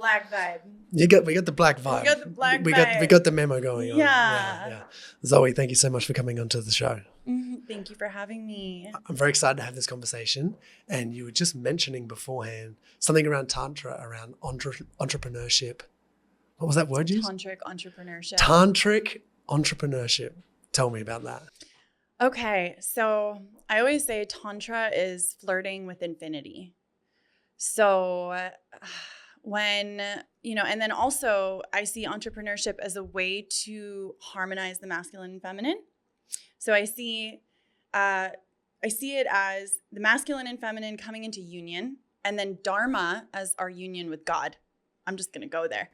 black vibe. We got the black vibe. We got the black vibe. We got the memo going on. Yeah. Yeah. Zoe, thank you so much for coming onto the show. Thank you for having me. I'm very excited to have this conversation. And you were just mentioning beforehand something around Tantra, around entrepreneurship. What was that word used? Tantric entrepreneurship. Tantric entrepreneurship. Tell me about that. Okay, so I always say Tantra is flirting with infinity. So when, and then also I see entrepreneurship as a way to harmonize the masculine and feminine. So I see it as the masculine and feminine coming into union, and then Dharma as our union with God. I'm just going to go there.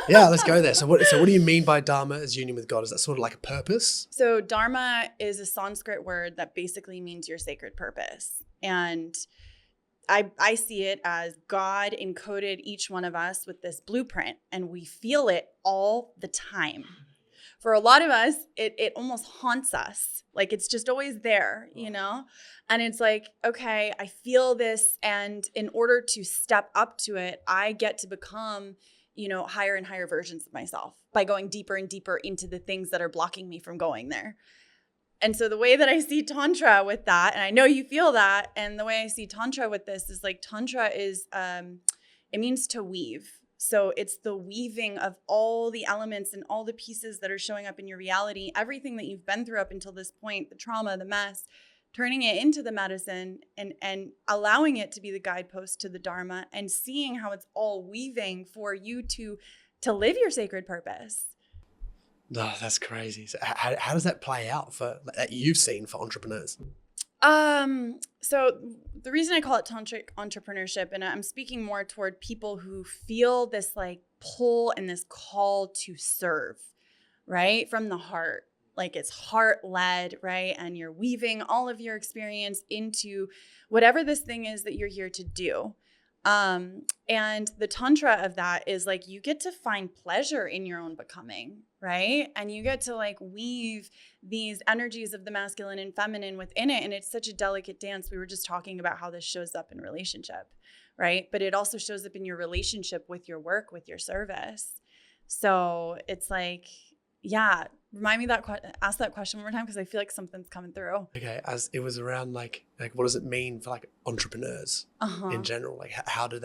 Yeah, let's go there. So what do you mean by Dharma as union with God? Is that sort of like a purpose? So Dharma is a Sanskrit word that basically means your sacred purpose. And I see it as God encoded each one of us with this blueprint, and we feel it all the time. For a lot of us, it almost haunts us. Like it's just always there, And it's like, okay, I feel this. And in order to step up to it, I get to become, higher and higher versions of myself by going deeper and deeper into the things that are blocking me from going there. And so the way that I see Tantra with that, and I know you feel that, and the way I see Tantra with this is like Tantra is, it means to weave. So it's the weaving of all the elements and all the pieces that are showing up in your reality, everything that you've been through up until this point, the trauma, the mess, turning it into the medicine and allowing it to be the guidepost to the Dharma and seeing how it's all weaving for you to live your sacred purpose. No, that's crazy. So how does that play out that you've seen for entrepreneurs? So the reason I call it tantric entrepreneurship, and I'm speaking more toward people who feel this like pull and this call to serve, right? From the heart, like it's heart led, right? And you're weaving all of your experience into whatever this thing is that you're here to do. And the tantra of that is like, you get to find pleasure in your own becoming, right? And you get to like weave these energies of the masculine and feminine within it. And it's such a delicate dance. We were just talking about how this shows up in relationship, right? But it also shows up in your relationship with your work, with your service. So it's like, yeah, remind me ask that question one more time, because I feel like something's coming through. Okay, as it was around like what does it mean for like entrepreneurs in general? Like how does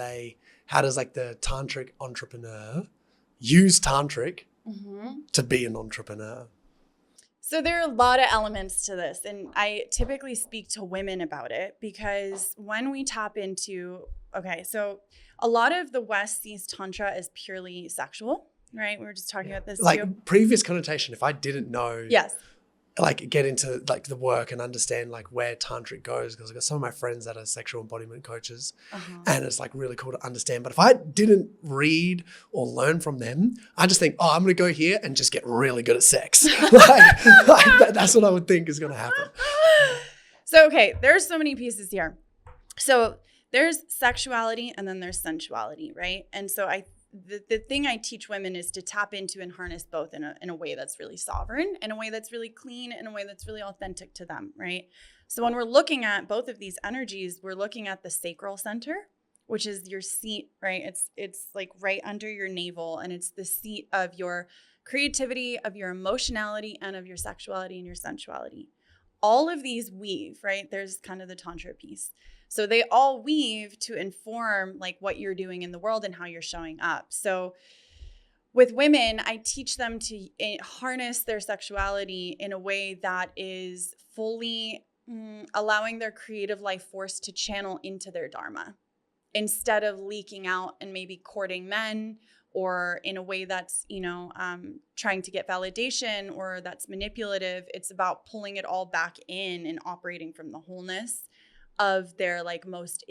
like the tantric entrepreneur use tantric to be an entrepreneur? So there are a lot of elements to this, and I typically speak to women about it because when we tap into, so a lot of the West sees Tantra as purely sexual. Right, we were just talking about this like too. Previous connotation. If I didn't know, yes, like get into like the work and understand like where tantric goes, because I've got some of my friends that are sexual embodiment coaches, and it's like really cool to understand. But if I didn't read or learn from them, I just think, I'm going to go here and just get really good at sex. That's what I would think is going to happen. So there's so many pieces here. So there's sexuality and then there's sensuality, right? And so the thing I teach women is to tap into and harness both in a way that's really sovereign, in a way that's really clean, in a way that's really authentic to them, right? So when we're looking at both of these energies, we're looking at the sacral center, which is your seat, right? It's like right under your navel, and it's the seat of your creativity, of your emotionality, and of your sexuality and your sensuality. All of these weave, right? There's kind of the Tantra piece. So they all weave to inform like what you're doing in the world and how you're showing up. So with women, I teach them to harness their sexuality in a way that is fully allowing their creative life force to channel into their Dharma instead of leaking out and maybe courting men or in a way that's, trying to get validation or that's manipulative. It's about pulling it all back in and operating from the wholeness of their like most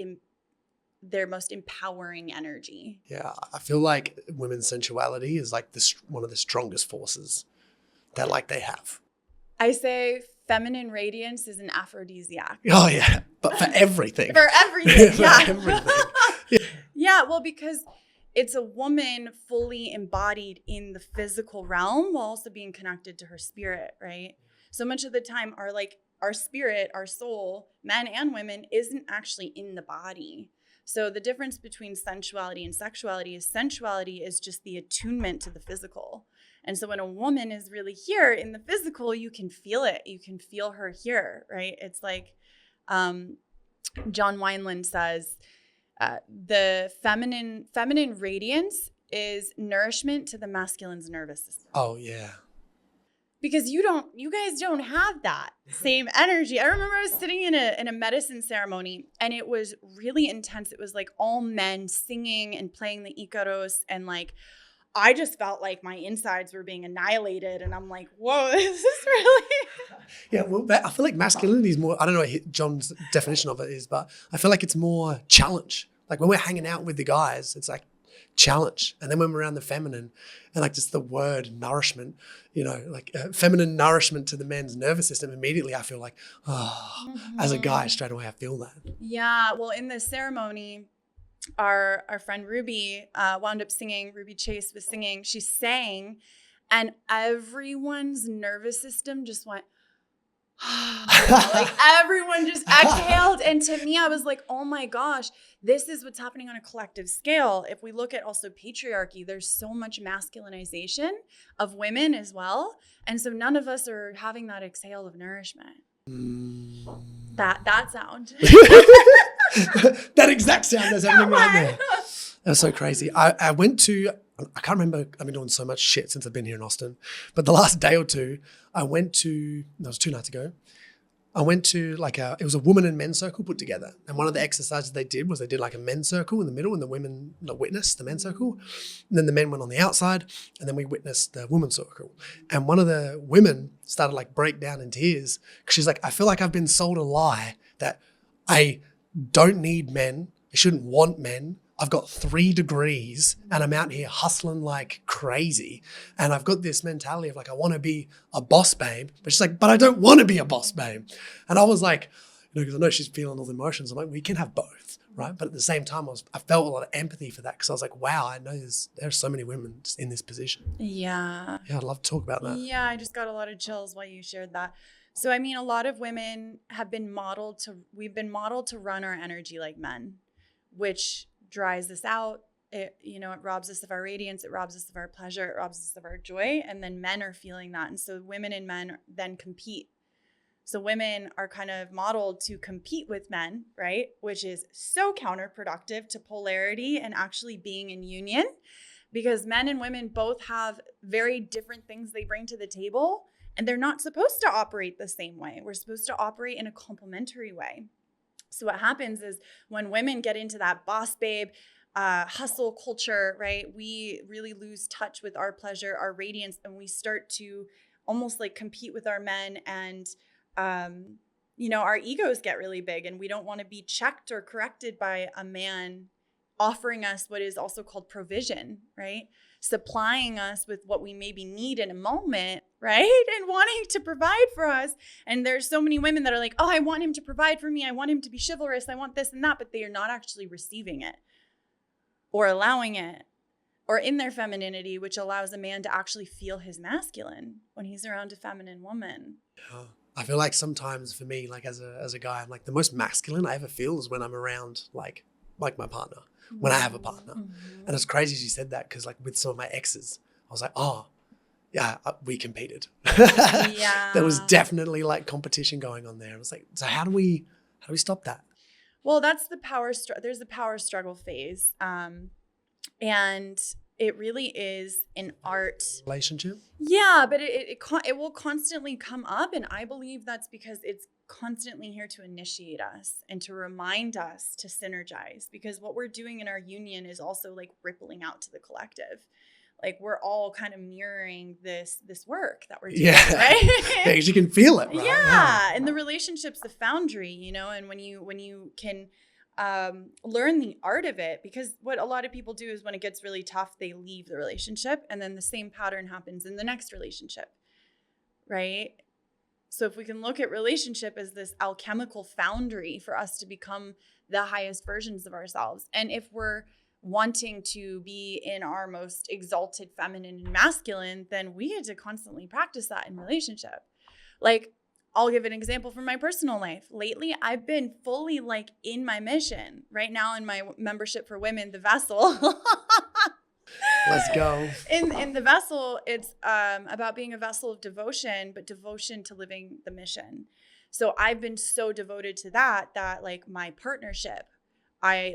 empowering energy. Yeah, I feel like women's sensuality is like one of the strongest forces that like they have. I say feminine radiance is an aphrodisiac. Oh yeah, but for everything. For everything, yeah. For everything. Yeah, well, because it's a woman fully embodied in the physical realm while also being connected to her spirit, right? So much of the time our spirit, our soul, men and women, isn't actually in the body. So the difference between sensuality and sexuality is just the attunement to the physical. And so when a woman is really here in the physical, you can feel it. You can feel her here, right? It's like John Wineland says, the feminine radiance is nourishment to the masculine's nervous system. Oh, yeah. Because you guys don't have that same energy. I remember I was sitting in a medicine ceremony and it was really intense. It was like all men singing and playing the Icaros, and like I just felt like my insides were being annihilated, and I'm like, whoa, this is really Yeah, well, I feel like masculinity is more, I don't know what John's definition of it is, but I feel like it's more challenge. Like when we're hanging out with the guys, it's like challenge. And then when we're around the feminine, and like just the word nourishment, you know, like feminine nourishment to the men's nervous system, immediately I feel like, as a guy, straight away I feel that. Yeah, well, in the ceremony, our friend Ruby wound up singing. Ruby Chase was singing. She sang, and everyone's nervous system just went, like everyone just exhaled. And to me, I was like, oh my gosh, this is what's happening on a collective scale. If we look at also patriarchy, there's so much masculinization of women as well. And so none of us are having that exhale of nourishment. That sound. That exact sound that's happening right there. That was so crazy. I went to, I can't remember, I've been doing so much shit since I've been here in Austin, but the last day or two, that was 2 nights ago, I went to it was a woman and men's circle put together. And one of the exercises they did was they did like a men's circle in the middle and the women witnessed the men's circle. And then the men went on the outside and then we witnessed the women's circle. And one of the women started like break down in tears because she's like, I feel like I've been sold a lie that I don't need men. I shouldn't want men. I've got 3 degrees and I'm out here hustling like crazy. And I've got this mentality of like, I want to be a boss babe. But she's like, but I don't want to be a boss babe. And I was like, you know, because I know she's feeling all the emotions. I'm like, we can have both, right? But at the same time, I felt a lot of empathy for that because I was like, wow, I know there's so many women just in this position. Yeah. Yeah, I'd love to talk about that. Yeah, I just got a lot of chills while you shared that. So, I mean, a lot of women we've been modeled to run our energy like men, which dries us out. It robs us of our radiance. It robs us of our pleasure. It robs us of our joy. And then men are feeling that. And so women and men then compete. So women are kind of modeled to compete with men, right? Which is so counterproductive to polarity and actually being in union, because men and women both have very different things they bring to the table, and they're not supposed to operate the same way. We're supposed to operate in a complementary way. So what happens is when women get into that boss babe, hustle culture, right? We really lose touch with our pleasure, our radiance, and we start to almost like compete with our men, and our egos get really big, and we don't want to be checked or corrected by a man offering us what is also called provision, right? Supplying us with what we maybe need in a moment, right? And wanting to provide for us. And there's so many women that are like, oh, I want him to provide for me. I want him to be chivalrous. I want this and that, but they are not actually receiving it or allowing it or in their femininity, which allows a man to actually feel his masculine when he's around a feminine woman. Yeah. I feel like sometimes for me, like as a guy, I'm like the most masculine I ever feel is when I'm around like my partner. When I have a partner. Mm-hmm. And it's crazy she said that because like with some of my exes, I was like, oh, yeah, we competed. Yeah. There was definitely like competition going on there. I was like, so how do we stop that? Well, that's the there's the power struggle phase. And it really is an art. Relationship? Yeah, but it will constantly come up. And I believe that's because it's constantly here to initiate us and to remind us to synergize, because what we're doing in our union is also like rippling out to the collective. Like we're all kind of mirroring this work that we're doing, right? Yeah, because you can feel it, right? Yeah. And the relationship's the foundry, and when you can learn the art of it, because what a lot of people do is when it gets really tough, they leave the relationship, and then the same pattern happens in the next relationship, right? So if we can look at relationship as this alchemical foundry for us to become the highest versions of ourselves, and if we're wanting to be in our most exalted feminine and masculine, then we get to constantly practice that in relationship. Like I'll give an example from my personal life. Lately, I've been fully like in my mission. Right now in my membership for women, the vessel. Let's go. In the vessel, it's about being a vessel of devotion, but devotion to living the mission. So I've been so devoted to that like my partnership, I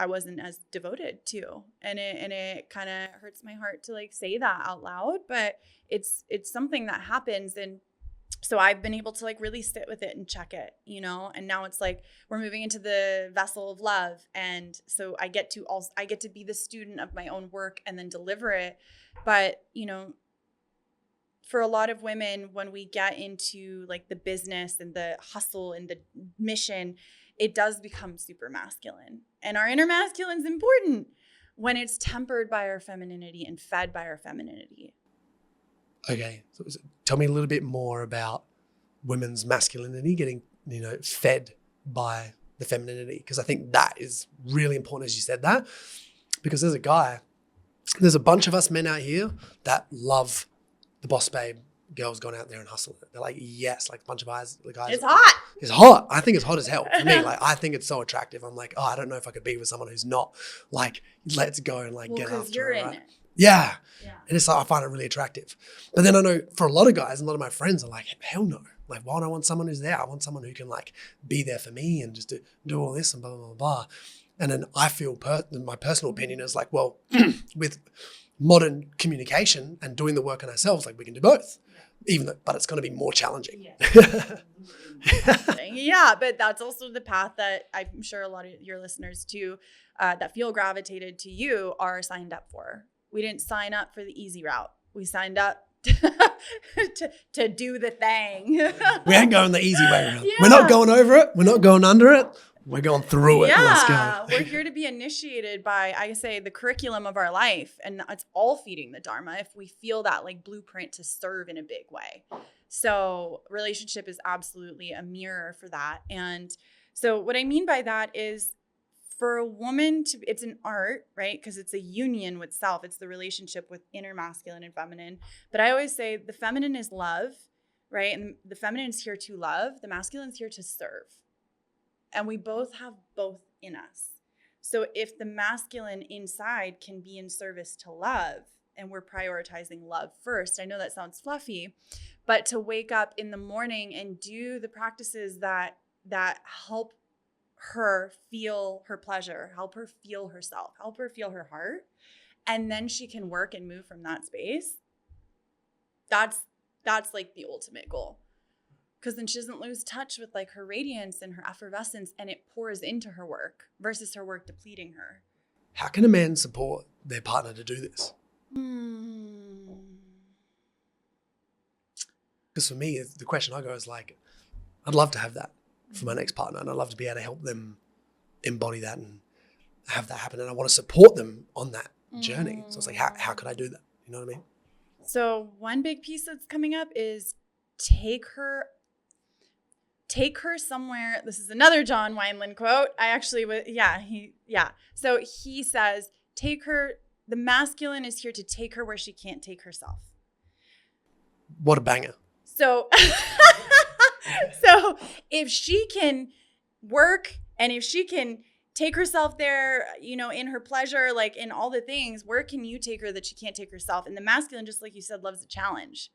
wasn't as devoted to, and it kind of hurts my heart to like say that out loud, but it's something that happens. And so I've been able to like really sit with it and check it, you know, and now it's like we're moving into the vessel of love. And so I get to be the student of my own work and then deliver it. But, you know, for a lot of women, when we get into like the business and the hustle and the mission, it does become super masculine. And our inner masculine is important when it's tempered by our femininity and fed by our femininity. Okay, so tell me a little bit more about women's masculinity getting, you know, fed by the femininity, because I think that is really important as you said that, because as a guy, there's a bunch of us men out here that love the boss babe girls going out there and hustling it. They're like, yes, like a bunch of guys. It's hot. It's hot. I think it's hot as hell for me. Like, I think it's so attractive. I'm like, oh, I don't know if I could be with someone who's not. Like, let's go and like get after you're it. in Right? it. Yeah. And it's like, I find it really attractive. But then I know for a lot of guys, a lot of my friends are like, hell no. Like, why would I want someone who's there? I want someone who can like be there for me and just do all this and blah, blah, blah, blah. And then I feel my personal opinion is like, well, with modern communication and doing the work on ourselves, like we can do both, but it's going to be more challenging. Yeah, but that's also the path that I'm sure a lot of your listeners too, that feel gravitated to you are signed up for. We didn't sign up for the easy route. We signed up to do the thing. We ain't going the easy way around. Yeah. We're not going over it. We're not going under it. We're going through it. Yeah, Let's go. We're here to be initiated by, I say, the curriculum of our life. And it's all feeding the Dharma if we feel that like blueprint to serve in a big way. So relationship is absolutely a mirror for that. And so what I mean by that is for a woman it's an art, right? Because it's a union with self. It's the relationship with inner masculine and feminine. But I always say the feminine is love, right? And the feminine is here to love. The masculine is here to serve. And we both have both in us. So if the masculine inside can be in service to love, and we're prioritizing love first, I know that sounds fluffy, but to wake up in the morning and do the practices that help her feel her pleasure, help her feel herself, help her feel her heart, and then she can work and move from that space. That's like the ultimate goal. Because then she doesn't lose touch with like her radiance and her effervescence, and it pours into her work versus her work depleting her. How can a man support their partner to do this? Because for me, the question I go is like, I'd love to have that for my next partner, and I'd love to be able to help them embody that and have that happen. And I want to support them on that journey. So it's like, how could I do that? You know what I mean? So one big piece that's coming up is take her somewhere. This is another John Wineland quote. So he says, the masculine is here to take her where she can't take herself. What a banger. So if she can work and if she can take herself there, you know, in her pleasure, like in all the things, where can you take her that she can't take herself? And the masculine, just like you said, loves a challenge.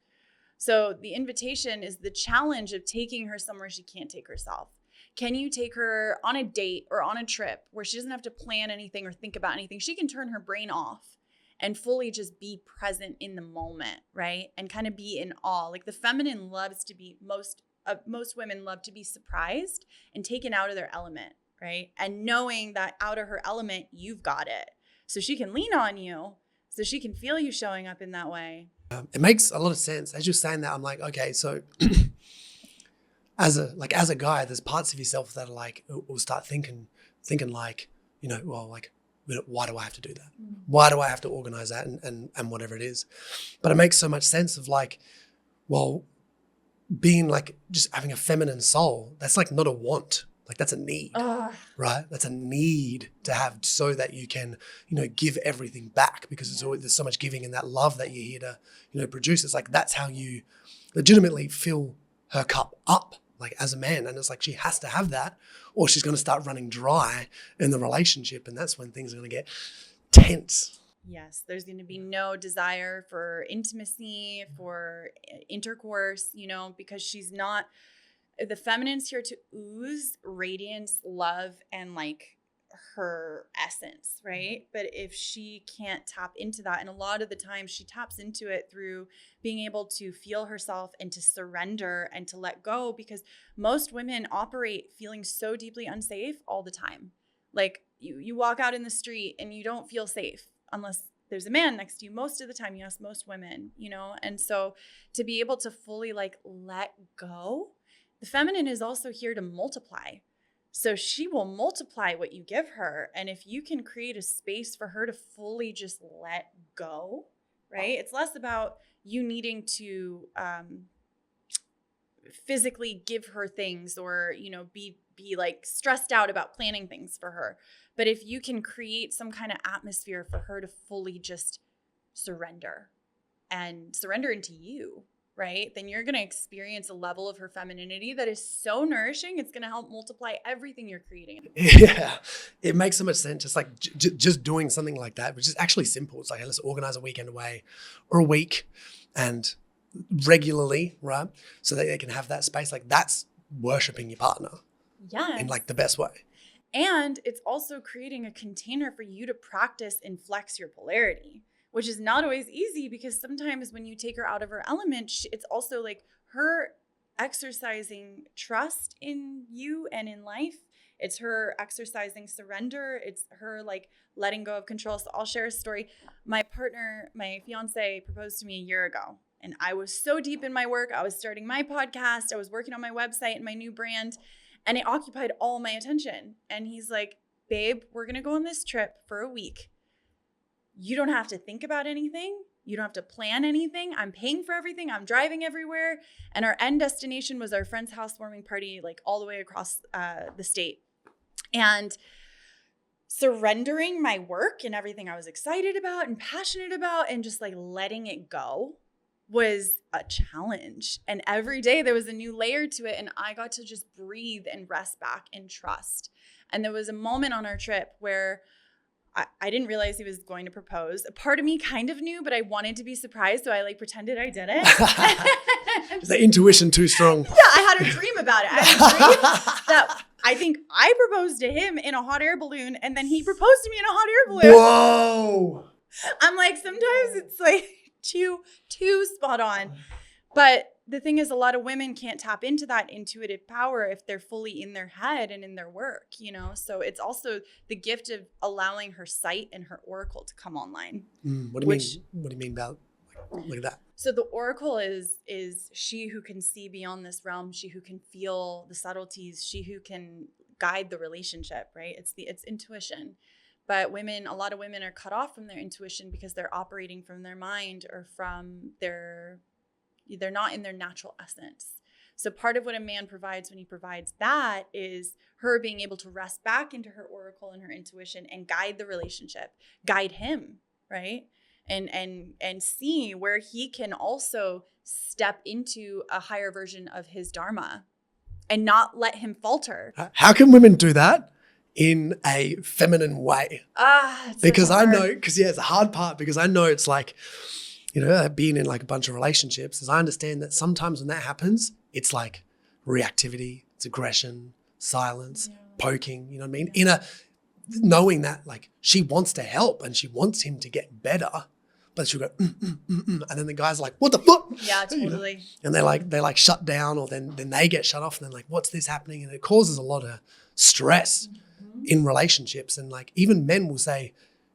So the invitation is the challenge of taking her somewhere she can't take herself. Can you take her on a date or on a trip where she doesn't have to plan anything or think about anything? She can turn her brain off and fully just be present in the moment, right? And kind of be in awe. Like the feminine loves to be, most women love to be surprised and taken out of their element, right? And knowing that out of her element, you've got it. So she can lean on you, so she can feel you showing up in that way. It makes a lot of sense. As you're saying that, I'm like, okay, so as a guy, there's parts of yourself that are like, will start thinking like, you know, well, like, why do I have to do that? Why do I have to organize that and whatever it is? But it makes so much sense of like, well, being like just having a feminine soul, that's like not a want. Like that's a need, right? That's a need to have so that you can, you know, give everything back because there's so much giving and that love that you're here to, you know, produce. It's like that's how you legitimately feel her cup up, like as a man. And it's like, she has to have that or she's going to start running dry in the relationship. And that's when things are going to get tense. Yes, there's going to be no desire for intimacy, for intercourse, you know, because she's not, the feminine's here to ooze radiance, love, and like her essence, right? But if she can't tap into that, and a lot of the time she taps into it through being able to feel herself and to surrender and to let go, because most women operate feeling so deeply unsafe all the time. Like you walk out in the street and you don't feel safe unless there's a man next to you. Most of the time, you ask most women, you know? And so to be able to fully like let go, the feminine is also here to multiply. So she will multiply what you give her. And if you can create a space for her to fully just let go, right? It's less about you needing to physically give her things or, you know, be like stressed out about planning things for her. But if you can create some kind of atmosphere for her to fully just surrender and surrender into you, right? Then you're going to experience a level of her femininity that is so nourishing. It's going to help multiply everything you're creating. Yeah, it makes so much sense. Just like just doing something like that, which is actually simple. It's like, hey, let's organize a weekend away or a week and regularly, right? So that they can have that space. Like that's worshiping your partner. Yes. In like the best way. And it's also creating a container for you to practice and flex your polarity, which is not always easy because sometimes when you take her out of her element, it's also like her exercising trust in you and in life. It's her exercising surrender. It's her like letting go of control. So I'll share a story. My partner, my fiance, proposed to me a year ago. And I was so deep in my work. I was starting my podcast. I was working on my website and my new brand. And it occupied all my attention. And he's like, babe, we're going to go on this trip for a week. You don't have to think about anything. You don't have to plan anything. I'm paying for everything. I'm driving everywhere. And our end destination was our friend's housewarming party, like all the way across the state. And surrendering my work and everything I was excited about and passionate about and just like letting it go was a challenge. And every day there was a new layer to it. And I got to just breathe and rest back and trust. And there was a moment on our trip where I didn't realize he was going to propose. A part of me kind of knew, but I wanted to be surprised. So I like pretended I didn't. Is the intuition too strong? Yeah, I had a dream about it. I had a dream that I think I proposed to him in a hot air balloon and then he proposed to me in a hot air balloon. Whoa. I'm like, sometimes it's like too spot on. But the thing is, a lot of women can't tap into that intuitive power if they're fully in their head and in their work, you know? So it's also the gift of allowing her sight and her oracle to come online. What do you mean? What do you mean about like that? So the oracle is she who can see beyond this realm, she who can feel the subtleties, she who can guide the relationship, right? It's intuition. But a lot of women are cut off from their intuition because they're operating from their mind or from they're not in their natural essence. So part of what a man provides when he provides that is her being able to rest back into her oracle and her intuition and guide the relationship, guide him, right? And see where he can also step into a higher version of his Dharma and not let him falter. How can women do that in a feminine way? Because I know, it's a hard part because I know it's like, you know, being in like a bunch of relationships, is I understand that sometimes when that happens, it's like reactivity, it's aggression, silence, poking, you know what I mean? Yeah. Knowing that like she wants to help and she wants him to get better, but she'll go, and then the guy's like, what the fuck? Yeah, totally. You know? And they like shut down or then they get shut off and then like, what's this happening? And it causes a lot of stress in relationships. And like even men will say,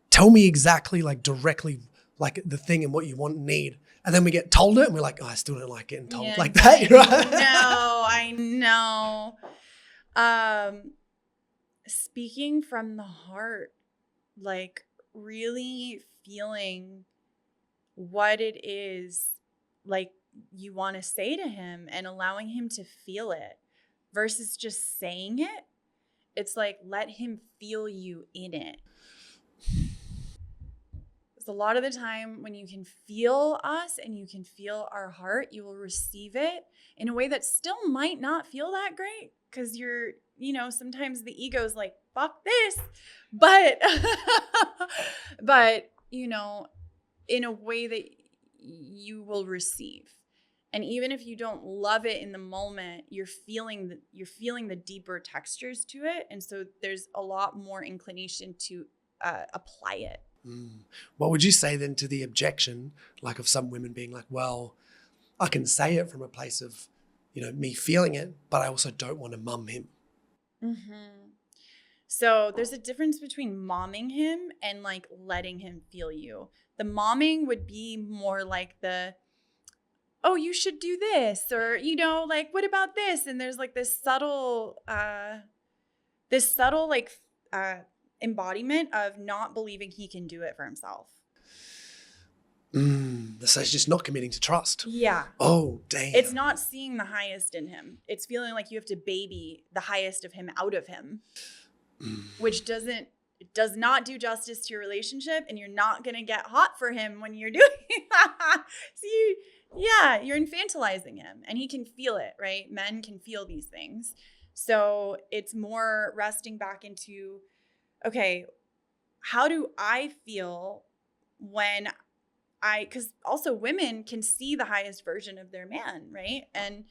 tell me exactly like directly like the thing and what you want and need. And then we get told it and we're like, oh, I still don't like getting told like that. Right? No, I know. Speaking from the heart, like really feeling what it is like you want to say to him and allowing him to feel it versus just saying it. It's like, let him feel you in it. Does So a lot of the time when you can feel us and you can feel our heart, you will receive it in a way that still might not feel that great because you're, sometimes the ego's like, fuck this. But, in a way that you will receive. And even if you don't love it in the moment, you're feeling the deeper textures to it. And so there's a lot more inclination to apply it. What would you say then to the objection, like of some women being like, well, I can say it from a place of, me feeling it, but I also don't want to mum him. Mm-hmm. So there's a difference between momming him and like letting him feel you. The momming would be more like oh, you should do this, or, like, what about this? And there's like this subtle embodiment of not believing he can do it for himself. So it's just not committing to trust. Yeah. Oh, damn. It's not seeing the highest in him. It's feeling like you have to baby the highest of him out of him, which does not do justice to your relationship, and you're not going to get hot for him when you're doing that. So you're infantilizing him, and he can feel it, right? Men can feel these things. So it's more resting back into, okay, how do I feel when because also women can see the highest version of their man, right? And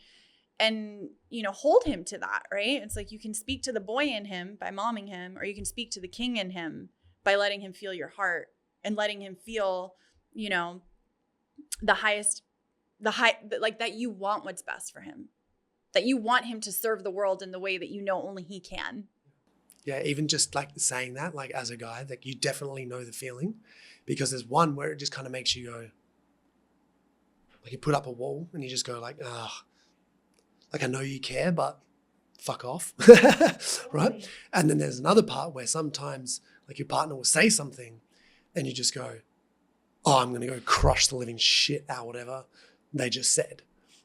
hold him to that, right? It's like you can speak to the boy in him by momming him, or you can speak to the king in him by letting him feel your heart and letting him feel, the highest, like that you want what's best for him, that you want him to serve the world in the way that only he can. Yeah, even just like saying that, like as a guy, that you definitely know the feeling, because there's one where it just kind of makes you go, like you put up a wall and you just go like, like I know you care, but fuck off, right? And then there's another part where sometimes like your partner will say something and you just go, oh, I'm going to go crush the living shit out whatever they just said.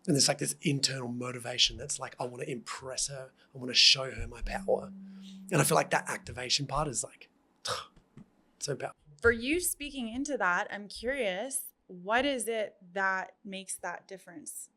And there's like this internal motivation that's like, I want to impress her. I want to show her my power. And I feel like that activation part is like so powerful. For you speaking into that, I'm curious, what is it that makes that difference?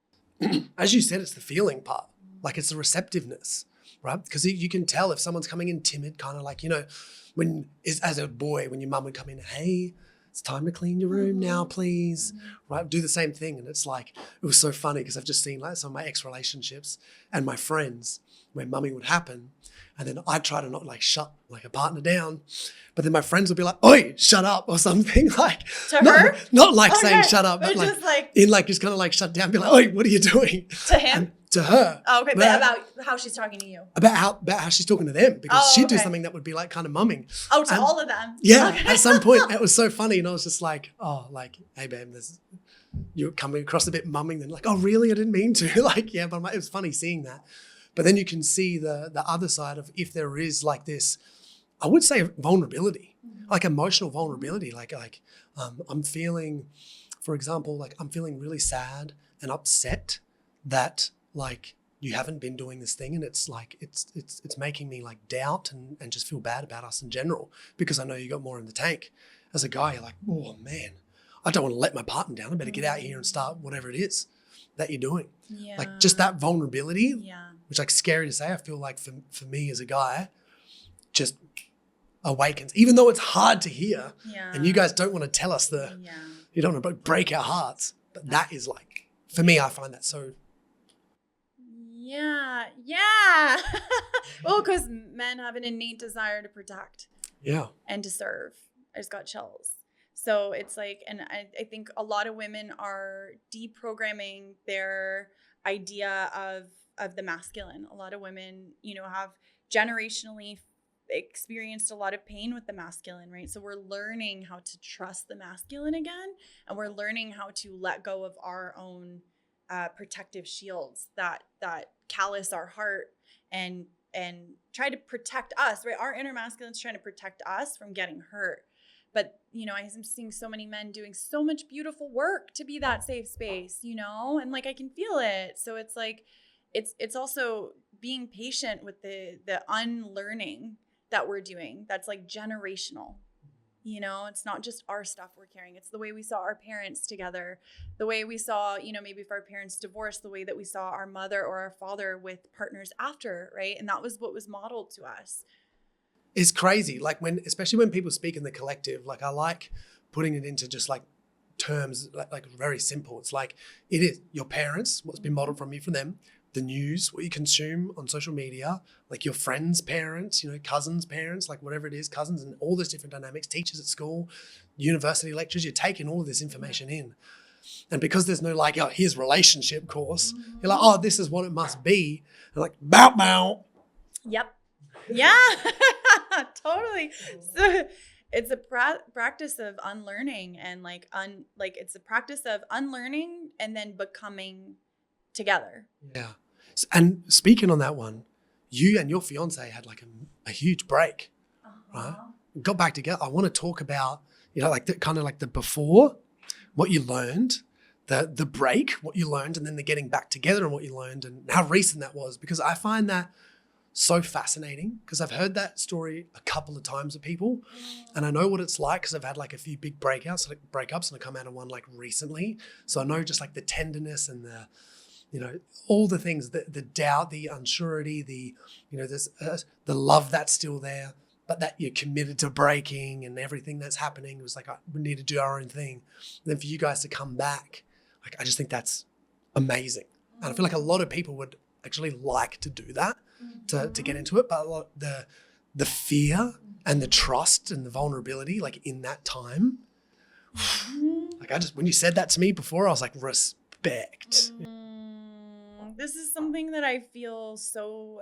As you said, it's the feeling part. Like it's the receptiveness, right? Because you can tell if someone's coming in timid, kind of like, as a boy, when your mum would come in, hey, it's time to clean your room now, please, right? Do the same thing. And it's like, it was so funny because I've just seen like some of my ex-relationships and my friends where mumming would happen. And then I'd try to not like shut like a partner down, but then my friends would be like, oi, shut up or something like. To her? Not like saying shut up, but just kind of like shut down, be like, oi, what are you doing? To him? And to her. Oh, okay, but about how she's talking to you. About how she's talking to them, because she'd do something that would be like kind of mumming. Oh, to all of them? Yeah, okay. At some point it was so funny and I was just like, oh, like, hey babe, you're coming across a bit mumming, then like, oh really, I didn't mean to. Like, yeah, but it was funny seeing that. But then you can see the other side of if there is like this, I would say vulnerability, like emotional vulnerability. Like I'm feeling, for example, like I'm feeling really sad and upset that like you haven't been doing this thing, and it's like it's making me like doubt and just feel bad about us in general, because I know you got more in the tank. As a guy, you're like, oh man, I don't want to let my partner down. I better get out here and start whatever it is that you're doing. Yeah. Like just that vulnerability, yeah. which like scary to say, I feel like for me as a guy, just awakens, even though it's hard to hear. Yeah. And you guys don't want to tell us you don't want to break our hearts, but that is like, for me, I find that so. Yeah. Well, because men have an innate desire to protect. Yeah. And to serve. I just got chills. So it's like, and I think a lot of women are deprogramming their idea of the masculine. A lot of women, have generationally experienced a lot of pain with the masculine, right? So we're learning how to trust the masculine again, and we're learning how to let go of our own protective shields that callous our heart and try to protect us, right? Our inner masculine's trying to protect us from getting hurt. But, I'm seeing so many men doing so much beautiful work to be that safe space, and like I can feel it. So it's like, it's also being patient with the unlearning that we're doing. That's like generational. You know, it's not just our stuff we're carrying. It's the way we saw our parents together, the way we saw, you know, maybe if our parents divorced, the way that we saw our mother or our father with partners after, right? And that was what was modeled to us. It's crazy. Like especially when people speak in the collective, like I like putting it into just like terms, like very simple. It's like, it is your parents, what's been modeled from you, from them, the news, what you consume on social media, like your friends' parents, you know, cousins' parents, like whatever it is, cousins, and all those different dynamics, teachers at school, university lectures, you're taking all of this information in. And because there's no like, oh, here's relationship course, you're like, oh, this is what it must be. And like, bow, bow. Yep. Yeah, totally. So it's a practice of unlearning and it's a practice of unlearning and then becoming together. Yeah. And speaking on that one, you and your fiance had like a huge break, right? Got back together. I want to talk about, you know, like the kind of like the before, what you learned, the break, what you learned, and then the getting back together and what you learned and how recent that was, because I find that so fascinating, because I've heard that story a couple of times with people and I know what it's like because I've had like a few big breakups and I come out of one like recently. So I know just like the tenderness and the, you know, all the things, the doubt, the unsurety, the, you know, there's the love that's still there, but that you're committed to breaking and everything that's happening. It was like, we need to do our own thing. And then for you guys to come back, like, I just think that's amazing. And I feel like a lot of people would actually like to do that, to get into it. But a lot, the fear and the trust and the vulnerability, like in that time, like when you said that to me before, I was like, respect. This is something that I feel so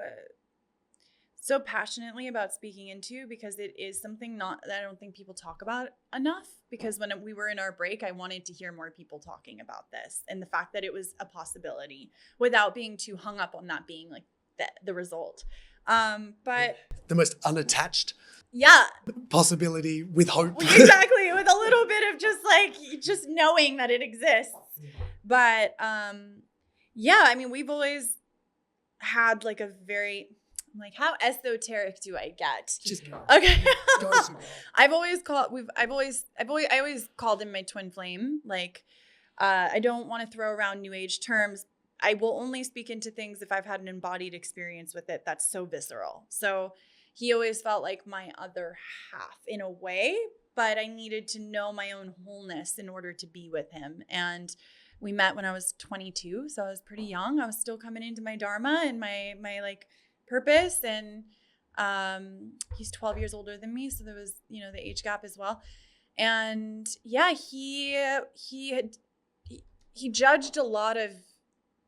passionately about speaking into, because it is something that I don't think people talk about enough. Because when we were in our break, I wanted to hear more people talking about this and the fact that it was a possibility without being too hung up on that being like the result. But the most unattached possibility with hope. Exactly. With a little bit of just knowing that it exists. But I mean, we've always had like a very, like, how esoteric do I get? Just go. Okay. I always called him my twin flame. Like, I don't want to throw around new age terms. I will only speak into things if I've had an embodied experience with it that's so visceral. So he always felt like my other half in a way, but I needed to know my own wholeness in order to be with him. And we met when I was 22, so I was pretty young. I was still coming into my Dharma and my like purpose, and he's 12 years older than me, so there was, you know, the age gap as well. And yeah, he judged a lot of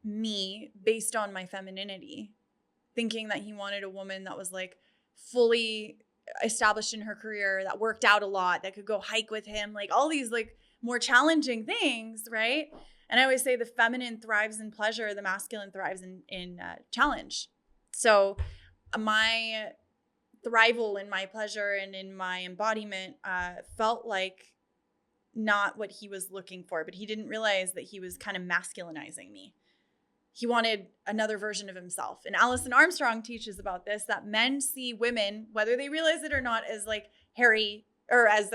me based on my femininity, thinking that he wanted a woman that was like fully established in her career, that worked out a lot, that could go hike with him, like all these like more challenging things, right? And I always say the feminine thrives in pleasure, the masculine thrives in challenge. So my thrival in my pleasure and in my embodiment felt like not what he was looking for, but he didn't realize that he was kind of masculinizing me. He wanted another version of himself. And Alison Armstrong teaches about this, that men see women, whether they realize it or not, as like hairy or as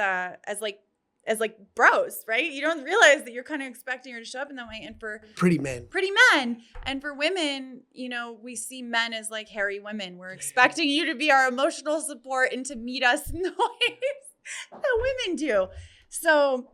like bros, right? You don't realize that you're kind of expecting her to show up in that way. And for pretty men. And for women, you know, we see men as like hairy women. We're expecting you to be our emotional support and to meet us in the ways that women do. So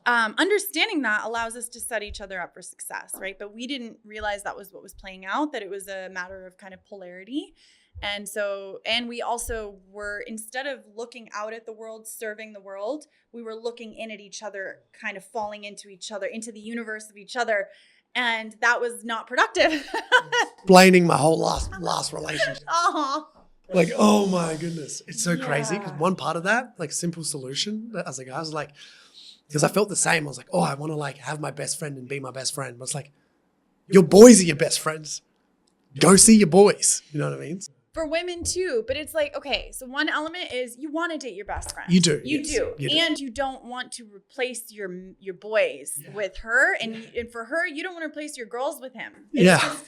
understanding that allows us to set each other up for success, right? But we didn't realize that was what was playing out, that it was a matter of kind of polarity. And so, and we also were, instead of looking out at the world, serving the world, we were looking in at each other, kind of falling into each other, into the universe of each other. And that was not productive. Explaining my whole last relationship. Uh-huh. Like, oh my goodness. It's so crazy. Because one part of that, like simple solution, as a guy, I was like, because I felt the same. I was like, oh, I want to like have my best friend and be my best friend. But it's like, your boys are your best friends. Go see your boys. You know what I mean? For women too, but it's like, okay, so one element is you want to date your best friend. You do. You yes. do. You do. And you don't want to replace your boys with her. And for her, you don't want to replace your girls with him. It's just,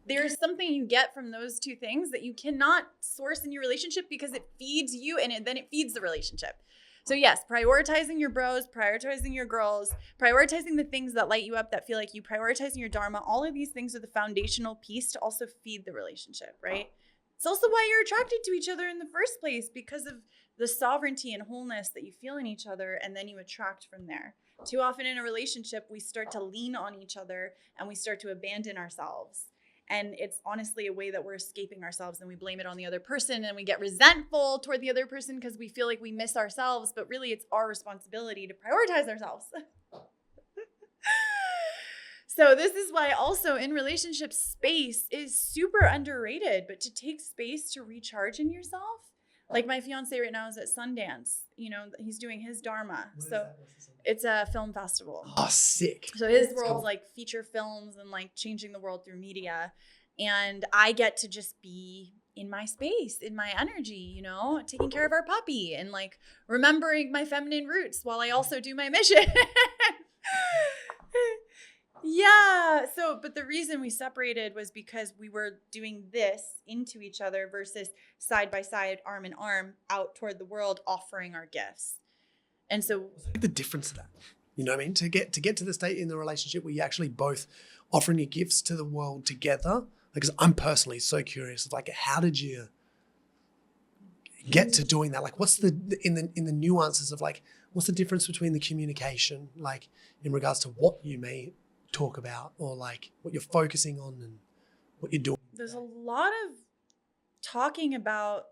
there's something you get from those two things that you cannot source in your relationship because it feeds you and then it feeds the relationship. So yes, prioritizing your bros, prioritizing your girls, prioritizing the things that light you up, that feel like you, prioritizing your Dharma, all of these things are the foundational piece to also feed the relationship, right? It's also why you're attracted to each other in the first place, because of the sovereignty and wholeness that you feel in each other, and then you attract from there. Too often in a relationship, we start to lean on each other and we start to abandon ourselves. And it's honestly a way that we're escaping ourselves, and we blame it on the other person, and we get resentful toward the other person because we feel like we miss ourselves, but really it's our responsibility to prioritize ourselves. So this is why also in relationships, space is super underrated, but to take space to recharge in yourself. Like my fiance right now is at Sundance, he's doing his Dharma. So it's a film festival. Oh, sick. So his world's like feature films and like changing the world through media. And I get to just be in my space, in my energy, taking care of our puppy and like remembering my feminine roots while I also do my mission. Yeah. So, but the reason we separated was because we were doing this into each other versus side by side, arm in arm, out toward the world, offering our gifts. And so the difference of that, you know what I mean? To get to the state in the relationship where you're actually both offering your gifts to the world together. Because I'm personally so curious of like, how did you get to doing that? Like, what's in the nuances of like, what's the difference between the communication, like in regards to what you may talk about or like what you're focusing on and what you're doing? There's a lot of talking about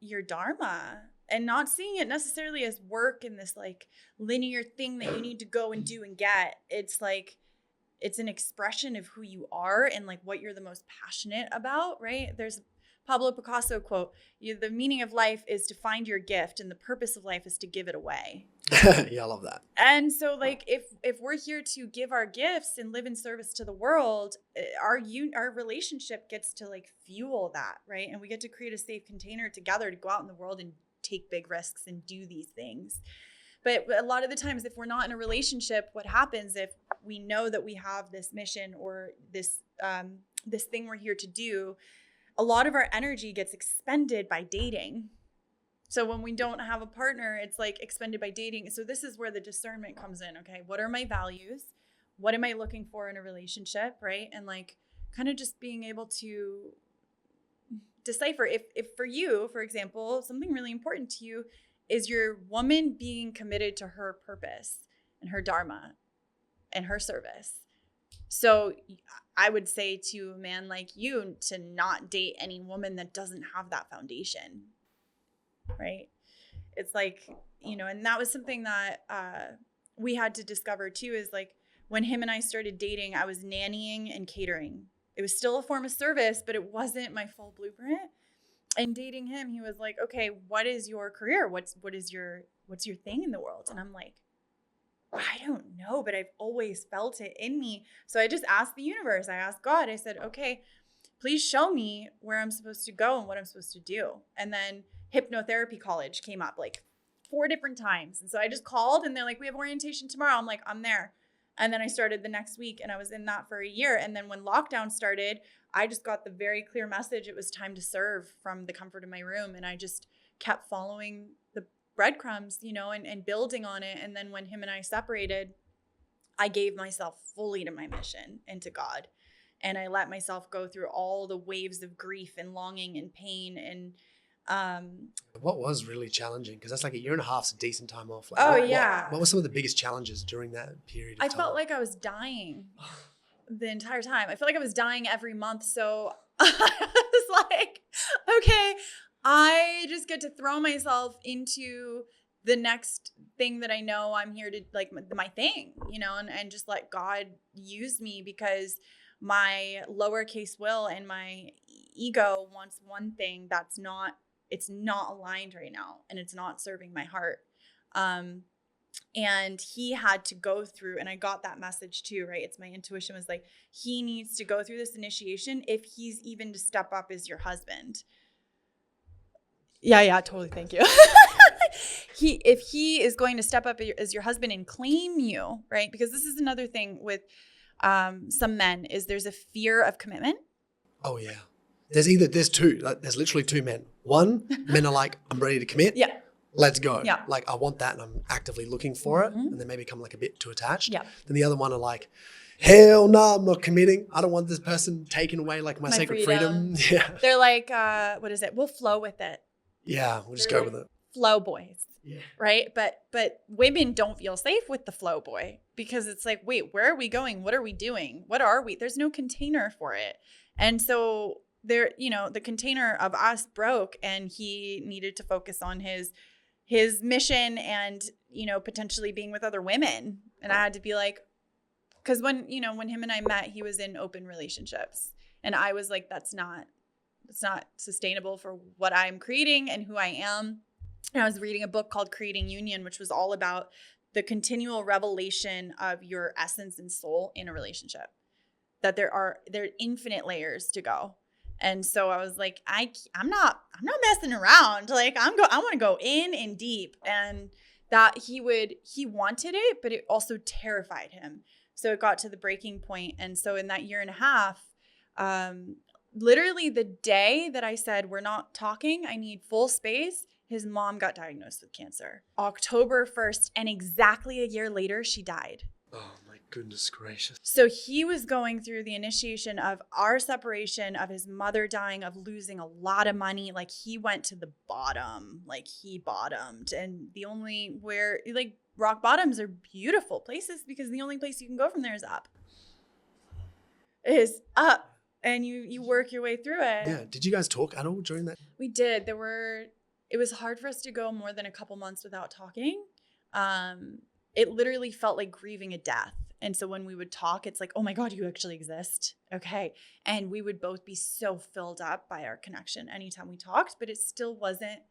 your Dharma and not seeing it necessarily as work in this like linear thing that you need to go and do and get. It's like, it's an expression of who you are and like what you're the most passionate about, right? There's a Pablo Picasso quote, the meaning of life is to find your gift and the purpose of life is to give it away. Yeah, I love that. And so like if we're here to give our gifts and live in service to the world, our relationship gets to like fuel that, right? And we get to create a safe container together to go out in the world and take big risks and do these things. But a lot of the times, if we're not in a relationship, what happens if we know that we have this mission or this thing we're here to do, a lot of our energy gets expended by dating. So when we don't have a partner, it's like expended by dating. So this is where the discernment comes in. Okay, what are my values? What am I looking for in a relationship, right? And like kind of just being able to decipher if for you, for example, something really important to you is your woman being committed to her purpose and her Dharma and her service. So I would say to a man like you to not date any woman that doesn't have that foundation, right? It's like, and that was something that we had to discover too, is like when him and I started dating, I was nannying and catering. It was still a form of service, but it wasn't my full blueprint. And dating him, he was like, okay, what is your career? What's your thing in the world? And I'm like, I don't know, but I've always felt it in me. So I just asked the universe. I asked God. I said, okay, please show me where I'm supposed to go and what I'm supposed to do. And then hypnotherapy college came up like 4 different times. And so I just called and they're like, we have orientation tomorrow. I'm like, I'm there. And then I started the next week and I was in that for a year. And then when lockdown started, I just got the very clear message. It was time to serve from the comfort of my room. And I just kept following the breadcrumbs, and building on it. And then when him and I separated, I gave myself fully to my mission and to God. And I let myself go through all the waves of grief and longing and pain. And what was really challenging, because that's like a year and a half's a decent time off. Like, what were some of the biggest challenges during that period of time? I felt like I was dying the entire time. I felt like I was dying every month. So I was like, okay, I just get to throw myself into the next thing that I know I'm here to, like, my thing, and just let God use me, because my lowercase will and my ego wants one thing it's not aligned right now, and it's not serving my heart. And he had to go through, and I got that message too, right? It's my intuition was like, he needs to go through this initiation if he's even to step up as your husband. Yeah, totally. Thank you. If he is going to step up as your husband and claim you, right? Because this is another thing with some men, is there's a fear of commitment. Oh yeah. There's literally 2 men. One, men are like, I'm ready to commit. Yeah. let's go. Yeah. Like I want that and I'm actively looking for it, Mhm. and then maybe become like a bit too attached. Yeah. Then the other one are like, hell no, I'm not committing. I don't want this person taking away like my sacred freedom. Yeah. They're like, what is it? We'll flow with it. Yeah, we'll just They're go like with it. flow boys. Yeah. Right. But women don't feel safe with the flow boy because it's like, wait, where are we going? What are we doing? What are we? There's no container for it. And so there, the container of us broke, and he needed to focus on his mission and, potentially being with other women. And I had to be like, because when him and I met, he was in open relationships, and I was like, it's not sustainable for what I'm creating and who I am. And I was reading a book called Creating Union, which was all about the continual revelation of your essence and soul in a relationship, that there are infinite layers to go. And so I was like, I'm not messing around. Like I want to go in and deep. And that he wanted it, but it also terrified him. So it got to the breaking point. And so in that year and a half, literally the day that I said, we're not talking, I need full space, his mom got diagnosed with cancer. October 1st, and exactly a year later, she died. Oh my goodness gracious. So he was going through the initiation of our separation, of his mother dying, of losing a lot of money. Like he went to the bottom, like he bottomed. And the only rock bottoms are beautiful places because the only place you can go from there is up. And you work your way through it. Yeah. Did you guys talk at all during that? We did. It was hard for us to go more than a couple months without talking. It literally felt like grieving a death. And so when we would talk, it's like, oh my God, you actually exist. Okay. And we would both be so filled up by our connection anytime we talked, but it still wasn't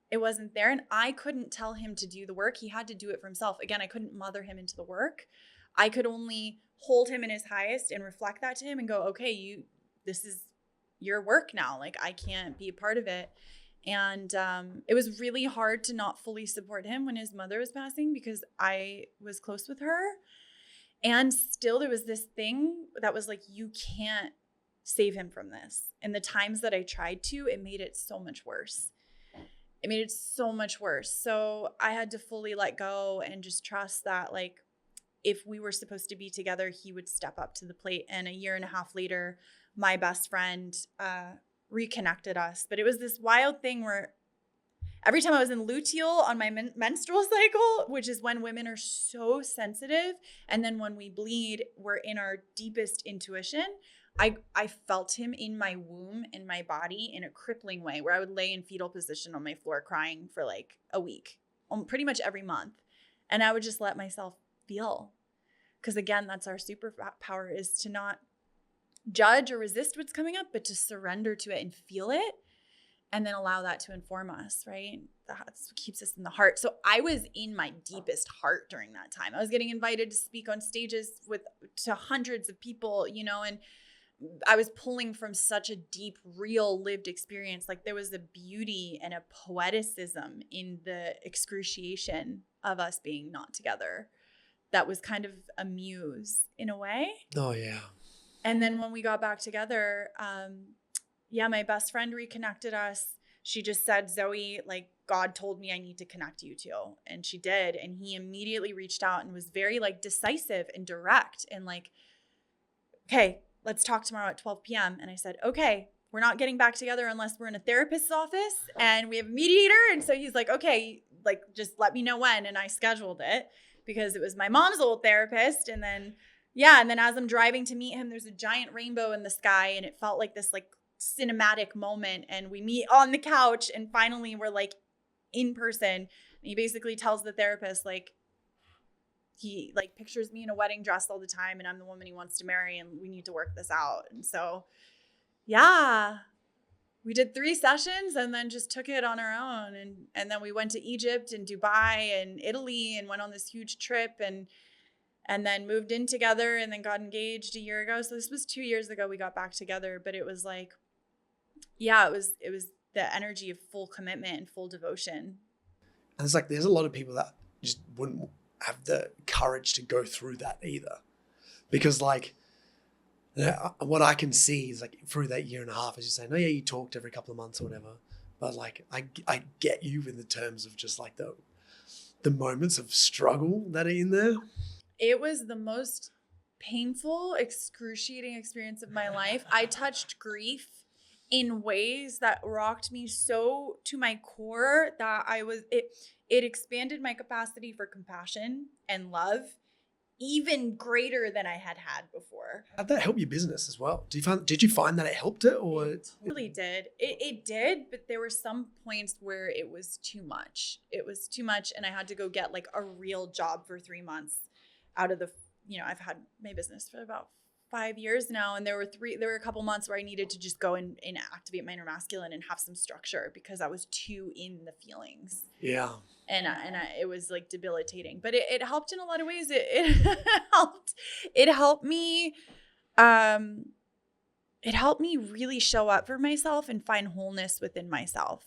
there. And I couldn't tell him to do the work. He had to do it for himself. Again, I couldn't mother him into the work. I could only hold him in his highest and reflect that to him and go, okay, this is your work now. Like I can't be a part of it. And it was really hard to not fully support him when his mother was passing because I was close with her. And still there was this thing that was like, you can't save him from this. And the times that I tried to, it made it so much worse. So I had to fully let go and just trust that, like, if we were supposed to be together, he would step up to the plate. And a year and a half later, my best friend reconnected us. But it was this wild thing where every time I was in luteal on my menstrual cycle, which is when women are so sensitive, and then when we bleed, we're in our deepest intuition, I felt him in my womb, in my body, in a crippling way, where I would lay in fetal position on my floor crying for like a week, pretty much every month. And I would just let myself feel. Because again, that's our superpower, is to not judge or resist what's coming up, but to surrender to it and feel it, and then allow that to inform us, right? That's what keeps us in the heart. So I was in my deepest heart during that time. I was getting invited to speak on stages to hundreds of people, and I was pulling from such a deep, real lived experience. Like there was a beauty and a poeticism in the excruciation of us being not together. That was kind of a muse in a way. Oh, yeah. And then when we got back together, my best friend reconnected us. She just said, Zoe, like, God told me I need to connect you two. And she did. And he immediately reached out and was very like decisive and direct and like, okay, let's talk tomorrow at 12 p.m. And I said, okay, we're not getting back together unless we're in a therapist's office and we have a mediator. And so he's like, okay, like, just let me know when. And I scheduled it because it was my mom's old therapist. And then, and then as I'm driving to meet him, there's a giant rainbow in the sky. And it felt like this like cinematic moment. And we meet on the couch and finally we're like in person. And he basically tells the therapist, like, he like pictures me in a wedding dress all the time and I'm the woman he wants to marry and we need to work this out. And so, we did 3 sessions and then just took it on our own. And then we went to Egypt and Dubai and Italy and went on this huge trip and then moved in together and then got engaged a year ago. So this was 2 years ago we got back together, but it was like, it was the energy of full commitment and full devotion. And it's like, there's a lot of people that just wouldn't have the courage to go through that either. Because like, what I can see is like through that year and a half, as you're saying, you talked every couple of months or whatever, but like I get you in the terms of just like the moments of struggle that are in there. It was the most painful, excruciating experience of my life. I touched grief in ways that rocked me so to my core that it expanded my capacity for compassion and love even greater than I had before. How'd that help your business as well? Did you find that it helped it, or It really did. It did, but there were some points where it was too much. It was too much, and I had to go get like a real job for 3 months out of the, I've had my business for about 5 years now, and there were a couple months where I needed to just go and activate my inner masculine and have some structure because I was too in the feelings. Yeah. And it was like debilitating, but it helped in a lot of ways. It helped. It helped me. It helped me really show up for myself and find wholeness within myself.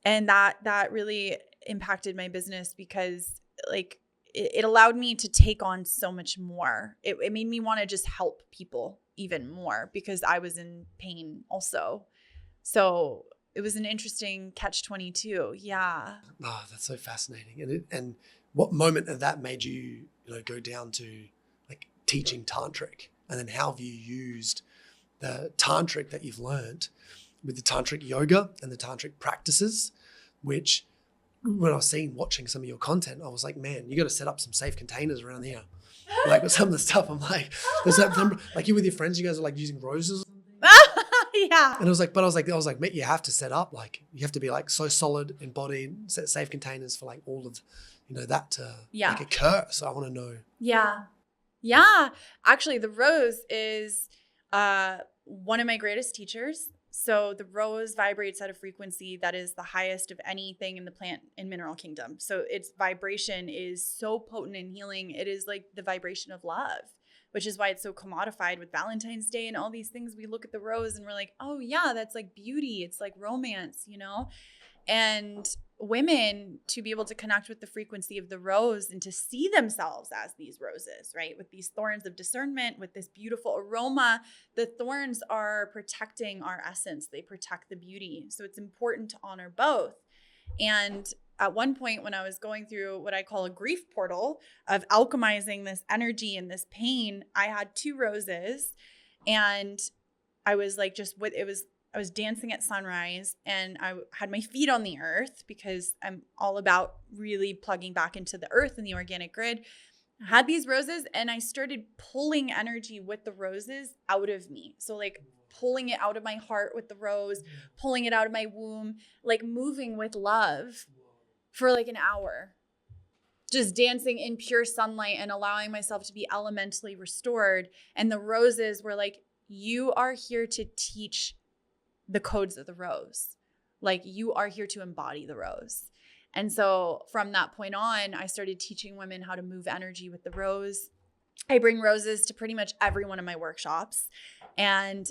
And that really impacted my business because like it allowed me to take on so much more. It made me want to just help people even more because I was in pain also. So it was an interesting catch-22. Yeah. Oh, that's so fascinating. And what moment of that made you, go down to like teaching Tantric? And then how have you used the Tantric that you've learned with the Tantric yoga and the Tantric practices, which when I was watching some of your content, I was like, man, you got to set up some safe containers around here. Like with some of the stuff, I'm like, there's that, like you with your friends, you guys are like using roses. Yeah. And I was like, mate, you have to set up, like, you have to be like so solid embodied, set safe containers for like all of, that to like occur. So I want to know. Yeah. Yeah. Actually, the rose is one of my greatest teachers. So the rose vibrates at a frequency that is the highest of anything in the plant and mineral kingdom. So its vibration is so potent and healing. It is like the vibration of love, which is why it's so commodified with Valentine's Day and all these things. We look at the rose and we're like, oh yeah, that's like beauty. It's like romance, And women to be able to connect with the frequency of the rose and to see themselves as these roses, right? With these thorns of discernment, with this beautiful aroma, the thorns are protecting our essence. They protect the beauty. So it's important to honor both. And at one point when I was going through what I call a grief portal of alchemizing this energy and this pain, I had 2 roses and I was like, I was dancing at sunrise and I had my feet on the earth because I'm all about really plugging back into the earth and the organic grid. I had these roses and I started pulling energy with the roses out of me. So like pulling it out of my heart with the rose, pulling it out of my womb, like moving with love for like an hour. Just dancing in pure sunlight and allowing myself to be elementally restored. And the roses were like, you are here to teach the codes of the rose. Like you are here to embody the rose. And so from that point on, I started teaching women how to move energy with the rose. I bring roses to pretty much every one of my workshops. And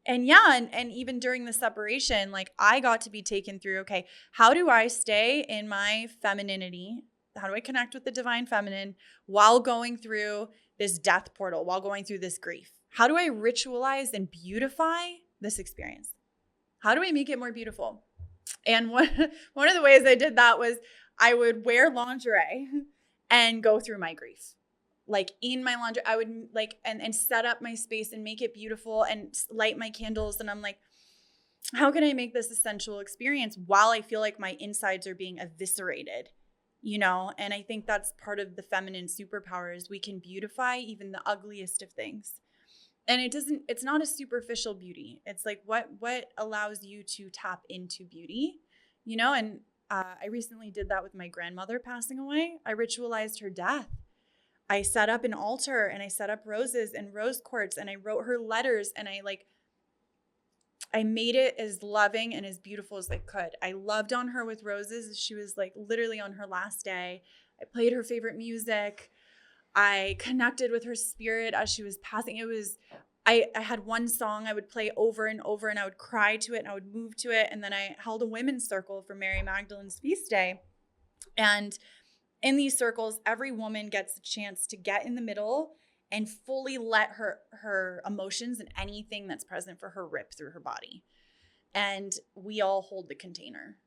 even during the separation, like I got to be taken through, okay, how do I stay in my femininity? How do I connect with the divine feminine while going through this death portal, while going through this grief? How do I ritualize and beautify this experience? How do I make it more beautiful? And one of the ways I did that was I would wear lingerie and go through my grief. Like in my lingerie, I would like, and set up my space and make it beautiful and light my candles. And I'm like, how can I make this a sensual experience while I feel like my insides are being eviscerated? And I think that's part of the feminine superpower is we can beautify even the ugliest of things. And it's not a superficial beauty. It's like what allows you to tap into beauty, and I recently did that with my grandmother passing away. I ritualized her death. I set up an altar and I set up roses and rose quartz and I wrote her letters and I made it as loving and as beautiful as I could. I loved on her with roses. She was like literally on her last day. I played her favorite music. I connected with her spirit as she was passing. I had one song I would play over and over and I would cry to it and I would move to it. And then I held a women's circle for Mary Magdalene's feast day. And in these circles, every woman gets a chance to get in the middle and fully let her emotions and anything that's present for her rip through her body. and we all hold the container.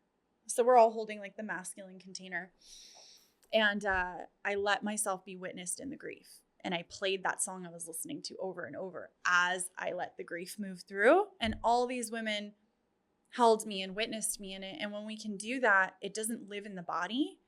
So we're all holding like the masculine container. And I let myself be witnessed in the grief. And I played that song I was listening to over and over as I let the grief move through. And all these women held me and witnessed me in it. And when we can do that, it doesn't live in the body,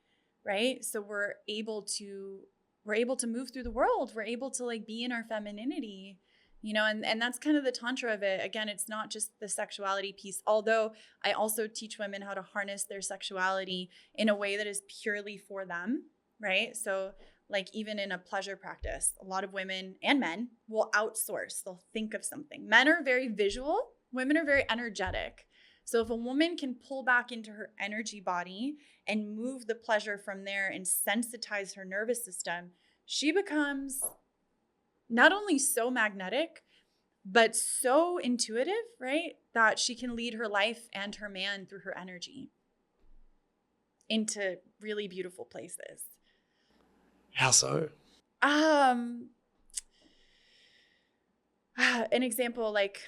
right? So we're able to move through the world. We're able to like be in our femininity, you know, and that's kind of the Tantra of it. Again, it's not just the sexuality piece, although I also teach women how to harness their sexuality in a way that is purely for them, right? So like even in a pleasure practice, a lot of women and men will outsource. They'll think of something. Men are very visual. Women are very energetic. So if a woman can pull back into her energy body and move the pleasure from there and sensitize her nervous system, she becomes not only so magnetic, but so intuitive, right? That she can lead her life and her man through her energy into really beautiful places. How so? An example, like,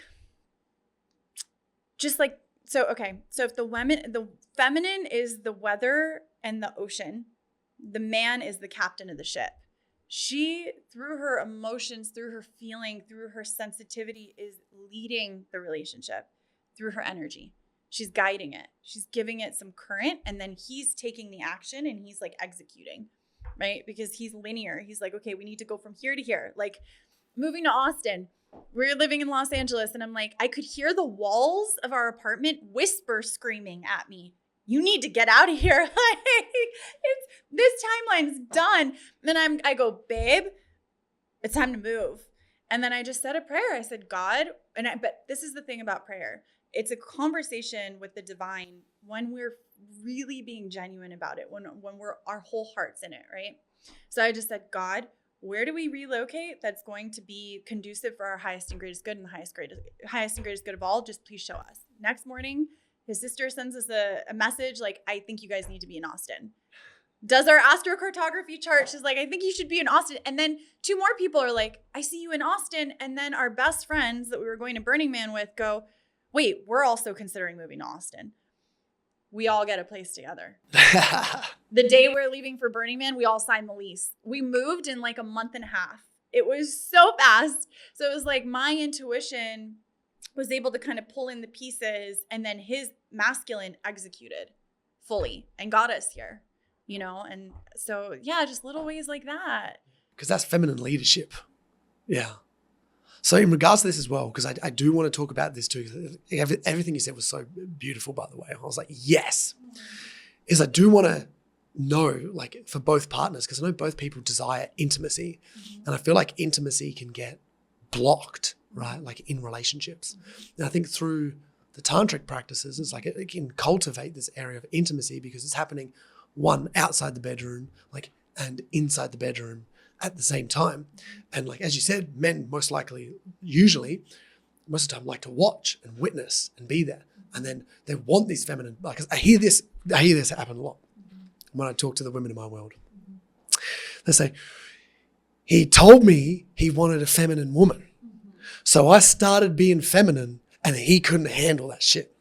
just like, so if the feminine is the weather and the ocean, the man is the captain of the ship. She, through her emotions, through her feeling, through her sensitivity, is leading the relationship through her energy. She's guiding it. She's giving it some current, and then he's taking the action and he's like executing, right? Because he's linear. He's like, okay, we need to go from here to here. Like moving to Austin, we're living in Los Angeles, and I'm like, I could hear the walls of our apartment whisper screaming at me, you need to get out of here. Like, this timeline's done. And I go, babe, it's time to move. And then I just said a prayer. I said, God, but this is the thing about prayer. It's a conversation with the divine when we're really being genuine about it, when we're our whole heart's in it, right? So I just said, God, where do we relocate that's going to be conducive for our highest and greatest good and the highest and greatest good of all? Just please show us. Next morning, his sister sends us a message like, I think you guys need to be in Austin. Does our astrocartography chart. She's like, I think you should be in Austin. And then 2 more people are like, I see you in Austin. And then our best friends that we were going to Burning Man with go, wait, we're also considering moving to Austin. We all get a place together. The day we're leaving for Burning Man, we all signed the lease. We moved in like a month and a half. It was so fast. So it was like my intuition was able to kind of pull in the pieces, and then his masculine executed fully and got us here, you know? And so, yeah, just little ways like that. Because that's feminine leadership. Yeah. So in regards to this as well, because I do want to talk about this too. Everything you said was so beautiful, by the way. I was like, yes. Is I do want to know, like for both partners, because I know both people desire intimacy. And I feel like intimacy can get blocked, right? Like in relationships. And I think through the tantric practices, it's like it can cultivate this area of intimacy because it's happening one outside the bedroom, like, and inside the bedroom at the same time. And like, as you said, men most of the time like to watch and witness and be there. And then they want these feminine, like I hear this happen a lot when I talk to the women in my world. They say, he told me he wanted a feminine woman. So I started being feminine and he couldn't handle that shit,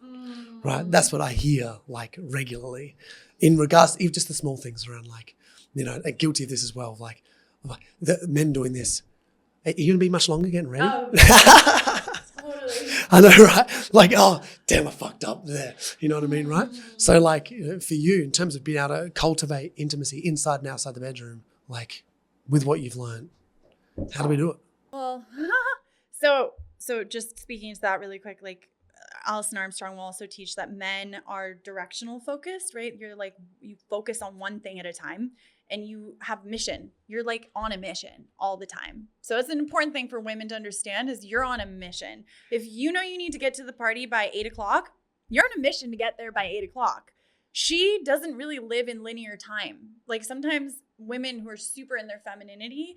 right? That's what I hear like regularly in regards to even just the small things around like, you know, and guilty of this as well. Like the men doing this. Are you going to be much longer getting ready? Oh, totally. I know, right? Like, oh, damn, I fucked up there. You know what I mean, right? So like, you know, for you, in terms of being able to cultivate intimacy inside and outside the bedroom, like with what you've learned, how do we do it? Well, so just speaking to that really quick, like Alison Armstrong will also teach that men are directional focused, right? You're like, you focus on one thing at a time and you have mission. You're like on a mission all the time. So it's an important thing for women to understand is you're on a mission. If you know you need to get to the party by 8:00, you're on a mission to get there by 8:00. She doesn't really live in linear time. Like sometimes women who are super in their femininity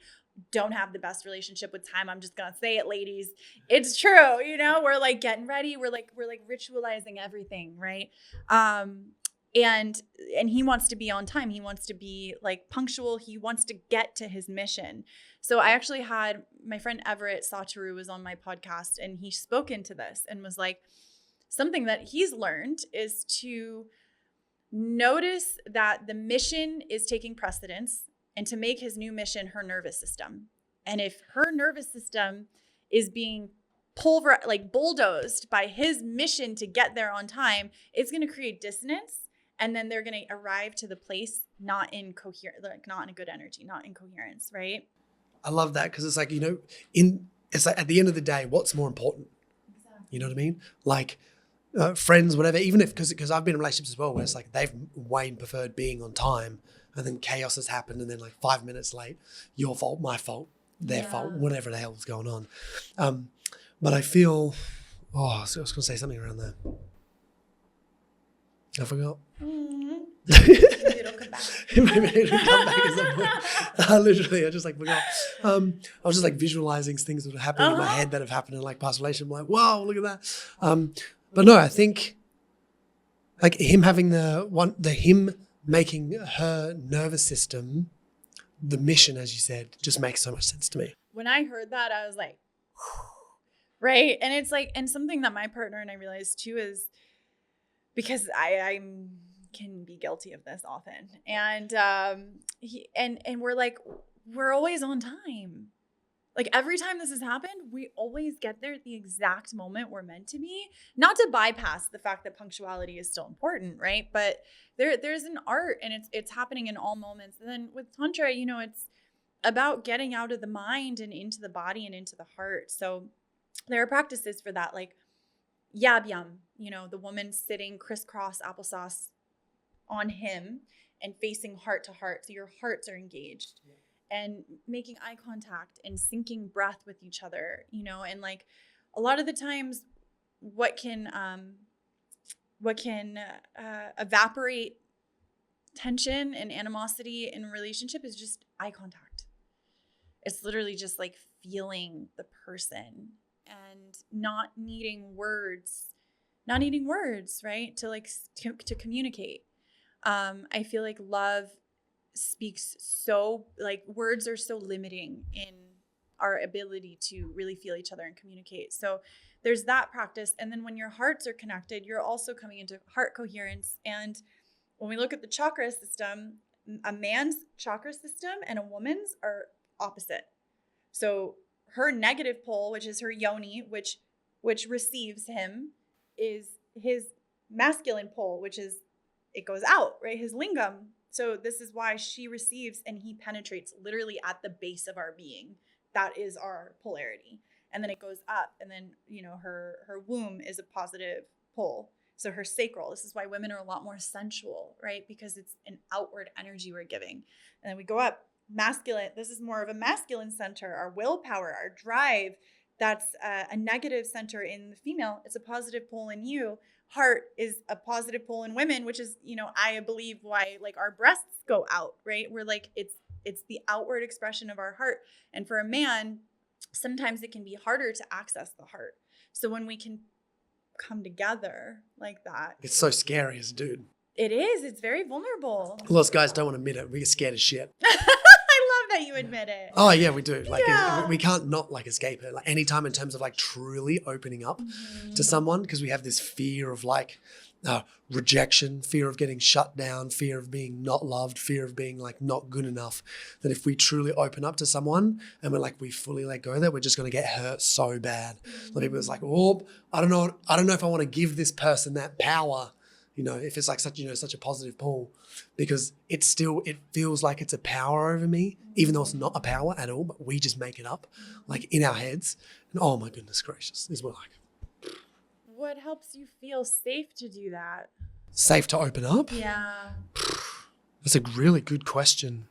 don't have the best relationship with time. I'm just going to say it, ladies. It's true. You know, we're like getting ready. We're like ritualizing everything. Right. And he wants to be on time. He wants to be like punctual. He wants to get to his mission. So I actually had my friend Everett Satoru was on my podcast and he spoke into this and was like, something that he's learned is to notice that the mission is taking precedence and to make his new mission her nervous system. And if her nervous system is being bulldozed by his mission to get there on time, it's going to create dissonance. And then they're going to arrive to the place not in a good energy, not in coherence, right? I love that because it's like, it's like at the end of the day, what's more important? Exactly. You know what I mean? Like friends, whatever, even if, because I've been in relationships as well where it's like they've way preferred being on time and then chaos has happened and then like 5 minutes late, your fault, my fault, their fault, whatever the hell's going on. But I feel, I was going to say something around there. I forgot. Maybe it'll come back. Maybe it'll come back at some point. Literally, I just like forgot. I was just like visualizing things that were happening in my head that have happened in like past relationships. I'm like, wow, look at that. But no, I think like him having him making her nervous system the mission, as you said, just makes so much sense to me. When I heard that, I was like, right. And it's like, and something that my partner and I realized too is because I can be guilty of this often. And we're like, we're always on time. Like every time this has happened, we always get there at the exact moment we're meant to be. Not to bypass the fact that punctuality is still important, right? But there's an art and it's happening in all moments. And then with Tantra, it's about getting out of the mind and into the body and into the heart. So there are practices for that, like yab yum, the woman sitting crisscross applesauce on him and facing heart to heart. So your hearts are engaged. Yeah. And making eye contact and syncing breath with each other, and like a lot of the times what can evaporate tension and animosity in a relationship is just eye contact. It's literally just like feeling the person and not needing words, right? To communicate. I feel like love speaks words are so limiting in our ability to really feel each other and communicate. So there's that practice. And then when your hearts are connected, you're also coming into heart coherence. And when we look at the chakra system, a man's chakra system and a woman's are opposite. So her negative pole, which is her yoni, which receives him, is his masculine pole, which is, it goes out, right? His lingam. So this is why she receives and he penetrates literally at the base of our being. That is our polarity. And then it goes up and then, her womb is a positive pole. So her sacral, this is why women are a lot more sensual, right? Because it's an outward energy we're giving. And then we go up, masculine. This is more of a masculine center, our willpower, our drive. That's a negative center in the female. It's a positive pole in you. Heart is a positive pole in women, which is, I believe why like our breasts go out, right? We're like, it's the outward expression of our heart. And for a man, sometimes it can be harder to access the heart. So when we can come together like that. It's so scary as a dude. It is. It's very vulnerable. Lots of guys don't want to admit it. We get scared as shit. I love that you admit it. Oh yeah, we do. Like we can't not like escape it. Like anytime in terms of like truly opening up to someone, because we have this fear of like rejection, fear of getting shut down, fear of being not loved, fear of being like not good enough. That if we truly open up to someone and we fully let go there, we're just going to get hurt so bad. Like people's like, I don't know if I want to give this person that power. If it's like such a positive pull, because it feels like it's a power over me, even though it's not a power at all, but we just make it up like in our heads. And oh my goodness gracious, is what like. What helps you feel safe to do that? Safe to open up? Yeah. That's a really good question.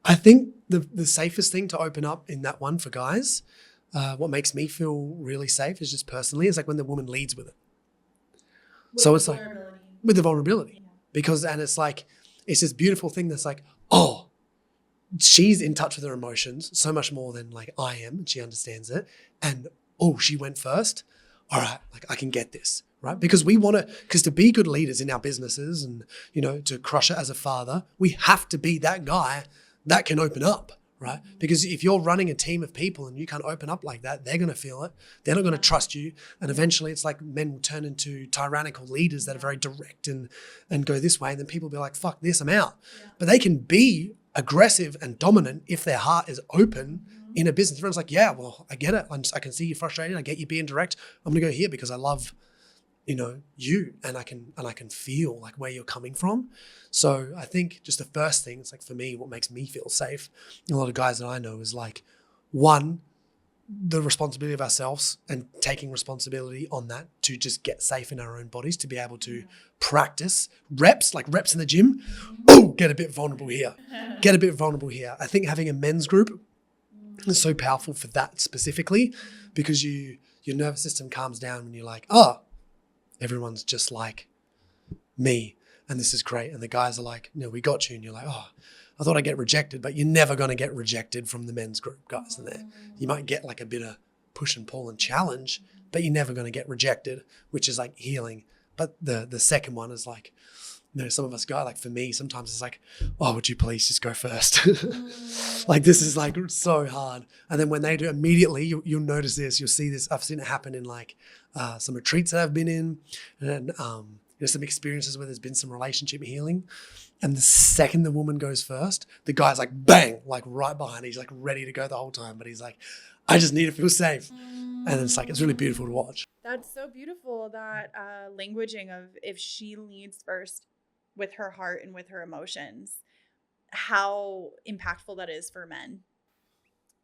I think the safest thing to open up in that one for guys, what makes me feel really safe is just personally, is like when the woman leads with it. So it's like with the vulnerability, because, and it's like, it's this beautiful thing that's like, she's in touch with her emotions so much more than like I am, and she understands it. And she went first. All right, like I can get this, right? Because to be good leaders in our businesses and, to crush it as a father, we have to be that guy that can open up, right? Because if you're running a team of people and you can't open up like that, they're going to feel it. They're not going to trust you. And eventually it's like men will turn into tyrannical leaders that are very direct and go this way. And then people will be like, fuck this, I'm out. Yeah. But they can be aggressive and dominant if their heart is open in a business. Everyone's like, yeah, well, I get it. I can see you're frustrated. I get you being direct. I'm going to go here because I love, you, and I can feel like where you're coming from. So I think just the first thing, it's like for me, what makes me feel safe, and a lot of guys that I know is like, one, the responsibility of ourselves and taking responsibility on that to just get safe in our own bodies, to be able to practice reps, like reps in the gym. Oh, get a bit vulnerable here. Get a bit vulnerable here. I think having a men's group is so powerful for that specifically, because your nervous system calms down when you're like, oh, everyone's just like me and this is great. And the guys are like, no, we got you. And you're like, oh, I thought I'd get rejected, but you're never going to get rejected from the men's group guys in there. You might get like a bit of push and pull and challenge, but you're never going to get rejected, which is like healing. But the second one is like, some of us go, like for me, sometimes it's like, oh, would you please just go first? Like this is like so hard. And then when they do, immediately you'll notice this, you'll see this. I've seen it happen in like some retreats that I've been in, and some experiences where there's been some relationship healing. And the second the woman goes first, the guy's like bang, like right behind. He's like ready to go the whole time, but he's like, I just need to feel safe. And it's like, it's really beautiful to watch. That's so beautiful, that languaging of if she leads first with her heart and with her emotions, how impactful that is for men.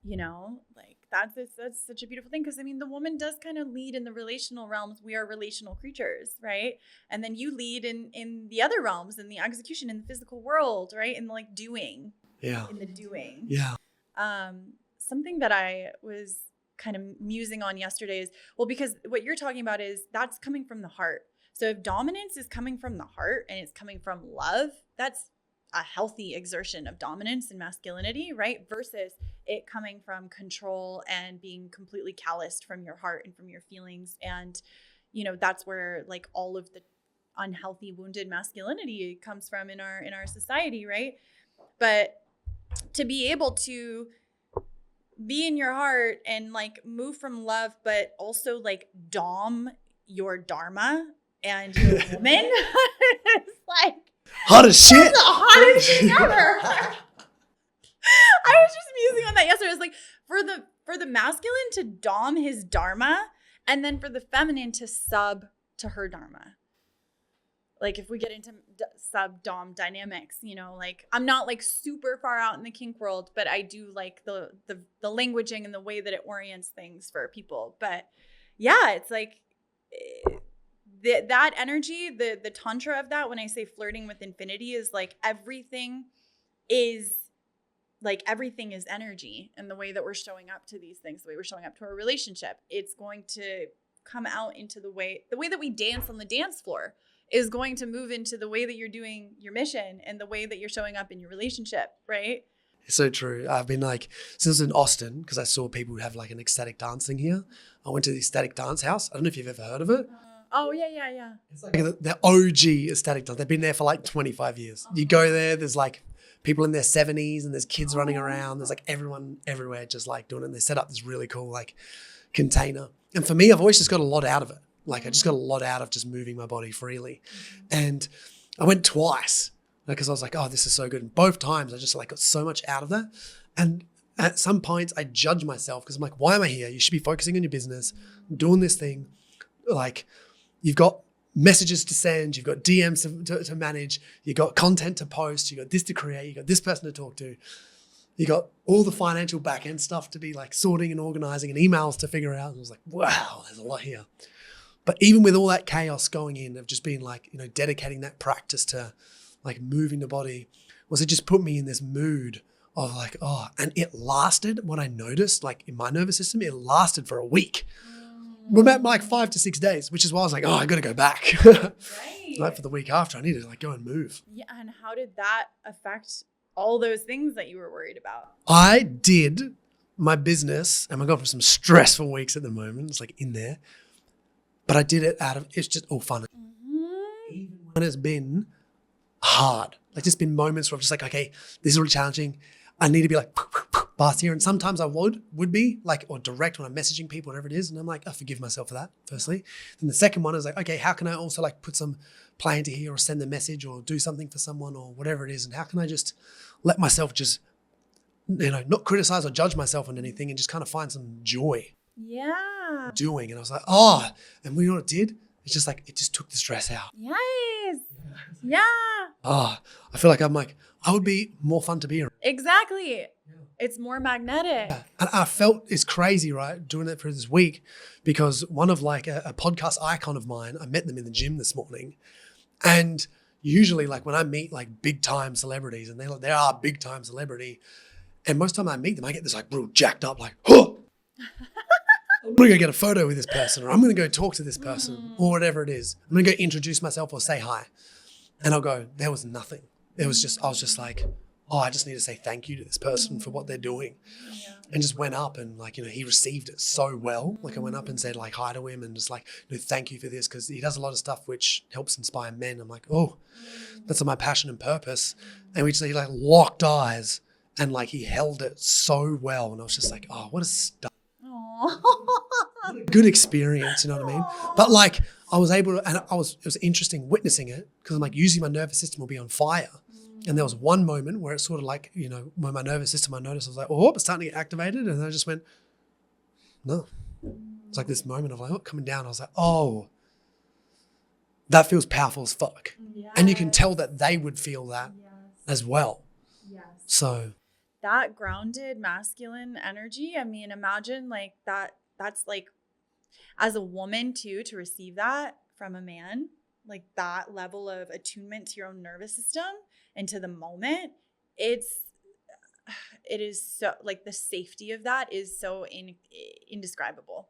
Like that's such a beautiful thing, because I mean the woman does kind of lead in the relational realms. We are relational creatures, right? And then you lead in the other realms, in the execution, in the physical world, right? In like doing. Yeah. In the doing. Yeah. Something that I was kind of musing on yesterday is, well, because what you're talking about is that's coming from the heart. So if dominance is coming from the heart and it's coming from love, that's a healthy exertion of dominance and masculinity, right? Versus it coming from control and being completely calloused from your heart and from your feelings. And, that's where like all of the unhealthy, wounded masculinity comes from in our society, right? But to be able to be in your heart and like move from love, but also like dom your Dharma and your woman, it's like hot as shit. That's the hottest thing ever. I was just musing on that yesterday. It's like for the masculine to dom his Dharma, and then for the feminine to sub to her Dharma. Like if we get into sub-dom dynamics, like I'm not like super far out in the kink world, but I do like the languaging and the way that it orients things for people. But yeah, it's like that energy, the tantra of that, when I say flirting with infinity, is like everything is energy, and the way that we're showing up to these things, the way we're showing up to our relationship, it's going to come out into the way that we dance on the dance floor is going to move into the way that you're doing your mission and the way that you're showing up in your relationship, right? It's so true. I've been like, since in Austin, because I saw people who have like an ecstatic dancing here. I went to the ecstatic dance house. I don't know if you've ever heard of it. Oh, yeah. It's like the OG ecstatic dance. They've been there for like 25 years. You go there, there's like people in their 70s and there's kids running around. There's like everyone everywhere just like doing it. And they set up this really cool like container. And for me, I've always just got a lot out of it. Like I just got a lot out of just moving my body freely. And I went twice because I was like, oh, this is so good. And both times I just like got so much out of that. And at some points I judge myself because I'm like, why am I here? You should be focusing on your business, doing this thing. Like you've got messages to send, you've got DMs to manage, you've got content to post, you've got this to create, you've got this person to talk to. You got all the financial back end stuff to be like sorting and organizing and emails to figure out. And I was like, wow, there's a lot here. But even with all that chaos going in of just being like, dedicating that practice to like moving the body, was it just put me in this mood of like, oh, and it lasted, what I noticed, like in my nervous system, it lasted for a week. We're about like 5 to 6 days, which is why I was like, oh, I got to go back. Right. Like for the week after, I needed to like go and move. Yeah. And how did that affect all those things that you were worried about? I did my business, and I'm going for some stressful weeks at the moment. It's like in there. But I did it it's just all fun. Mm-hmm. Even when it's been hard. Like there's been moments where I'm just like, okay, this is really challenging. I need to be like, past year. And sometimes I would be like, or direct when I'm messaging people, whatever it is. And I'm like, I forgive myself for that, firstly. Then the second one is like, okay, how can I also like put some play into here or send a message or do something for someone or whatever it is? And how can I just let myself just, not criticize or judge myself on anything and just kind of find some joy doing. And I was like, oh, and we know what it did? It's just like, it just took the stress out. Yes. Yeah. Oh, I feel like I would be more fun to be around. Exactly. Yeah. It's more magnetic. Yeah. And I felt it's crazy, right? Doing it for this week because one of like a podcast icon of mine, I met them in the gym this morning. And usually like when I meet like big time celebrities and they are big time celebrity. And most of the time I meet them, I get this like real jacked up, like, oh, I'm going to go get a photo with this person or I'm going to go talk to this person or whatever it is. I'm going to go introduce myself or say hi. And I'll go, there was nothing. I was just like, oh, I just need to say thank you to this person for what they're doing. Yeah. And just went up and like, he received it so well. Like I went up and said like hi to him and just like, thank you for this because he does a lot of stuff which helps inspire men. I'm like, oh, that's my passion and purpose. And he like locked eyes and like he held it so well. And I was just like, oh, what a star. What a good experience, you know what I mean? But like I was able to, and it was interesting witnessing it because I'm like usually my nervous system will be on fire. And there was one moment where it's sort of like, when my nervous system, I noticed I was like, oh, it's starting to get activated. And I just went, no. It's like this moment of like, coming down. I was like, oh, that feels powerful as fuck. Yes. And you can tell that they would feel that as well. Yes. So. That grounded masculine energy, I mean, imagine like that's like as a woman too, to receive that from a man, like that level of attunement to your own nervous system and to the moment, it is so like the safety of that is so indescribable.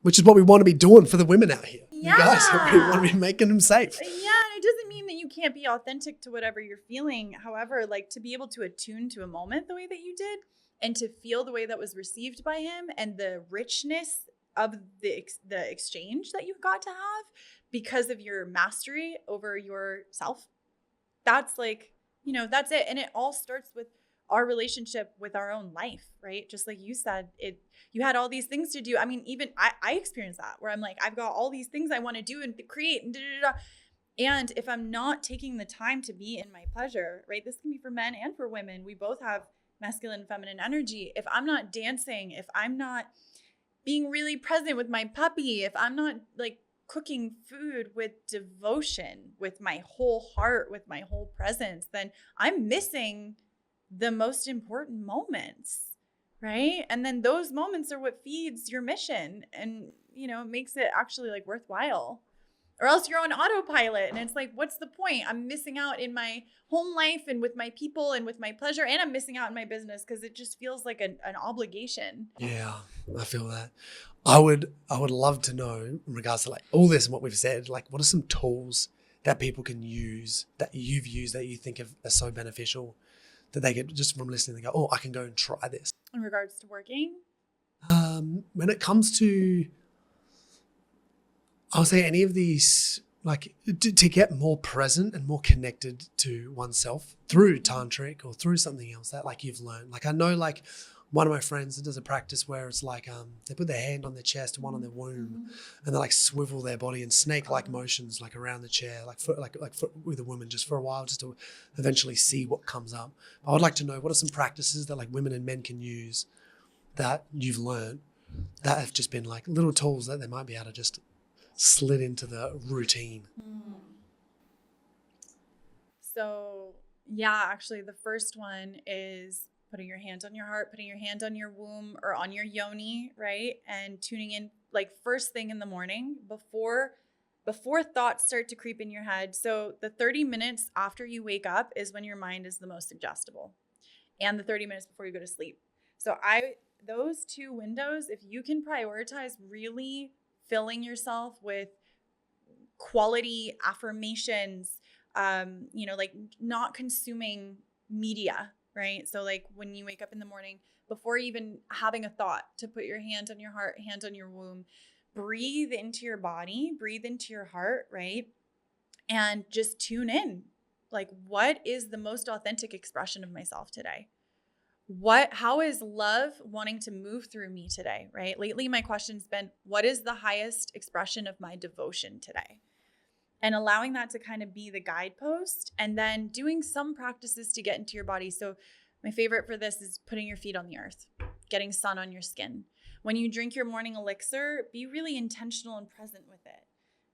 Which is what we want to be doing for the women out here. Yeah. You guys, we want to be making them safe. Yeah, and it doesn't mean that you can't be authentic to whatever you're feeling. However, like to be able to attune to a moment the way that you did and to feel the way that was received by him and the richness of the exchange that you've got to have because of your mastery over yourself. That's like, that's it. And it all starts with our relationship with our own life, right? Just like you said, you had all these things to do. I mean, even I experienced that where I'm like, I've got all these things I want to do and create and And if I'm not taking the time to be in my pleasure, right? This can be for men and for women. We both have masculine and feminine energy. If I'm not dancing, if I'm not being really present with my puppy, if I'm not like cooking food with devotion, with my whole heart, with my whole presence, then I'm missing the most important moments, right? And then those moments are what feeds your mission and, it makes it actually like worthwhile. Or else you're on autopilot and it's like, what's the point? I'm missing out in my home life and with my people and with my pleasure, and I'm missing out in my business because it just feels like an obligation. Yeah, I feel that. I would love to know in regards to like all this and what we've said, like what are some tools that people can use that you've used that you think are so beneficial that they get just from listening, they go, oh, I can go and try this. In regards to working? When it comes to, I'll say any of these, like to get more present and more connected to oneself through Tantric or through something else that like you've learned. Like I know like one of my friends that does a practice where it's like they put their hand on their chest and one on their womb and they like swivel their body in snake-like motions like around the chair, like with a woman just for a while just to eventually see what comes up. I would like to know what are some practices that like women and men can use that you've learned that have just been like little tools that they might be able to just slid into the routine. So yeah, actually the first one is putting your hand on your heart, putting your hand on your womb or on your yoni, right? And tuning in like first thing in the morning before thoughts start to creep in your head. So the 30 minutes after you wake up is when your mind is the most suggestible, and the 30 minutes before you go to sleep. So those two windows, if you can prioritize really filling yourself with quality affirmations, like not consuming media, right? So like when you wake up in the morning, before even having a thought to put your hand on your heart, hand on your womb, breathe into your body, breathe into your heart, right? And just tune in. Like, what is the most authentic expression of myself today? how is love wanting to move through me today, right? Lately, my question's been, what is the highest expression of my devotion today? And allowing that to kind of be the guidepost, and then doing some practices to get into your body. So my favorite for this is putting your feet on the earth, getting sun on your skin. When you drink your morning elixir, be really intentional and present with it,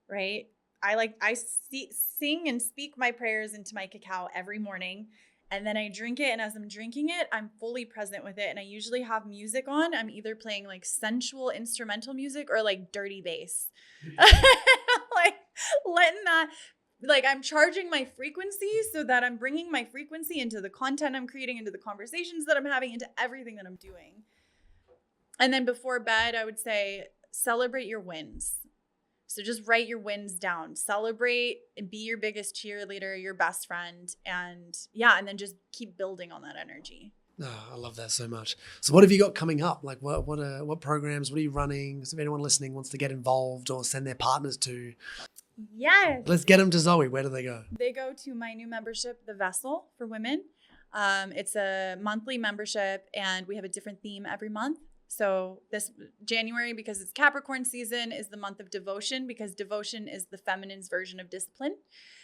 right? I sing and speak my prayers into my cacao every morning, and then I drink it. And as I'm drinking it, I'm fully present with it. And I usually have music on. I'm either playing like sensual instrumental music or like dirty bass. Like letting that, like I'm charging my frequency so that I'm bringing my frequency into the content I'm creating, into the conversations that I'm having, into everything that I'm doing. And then before bed, I would say celebrate your wins. So just write your wins down, celebrate and be your biggest cheerleader, your best friend. And then just keep building on that energy. Oh, I love that so much. So what have you got coming up? Like what programs, what are you running? So if anyone listening wants to get involved or send their partners to, yes, let's get them to Zoe. Where do they go? They go to my new membership, The Vessel for Women. It's a monthly membership and we have a different theme every month. So this January, because it's Capricorn season, is the month of devotion, because devotion is the feminine's version of discipline.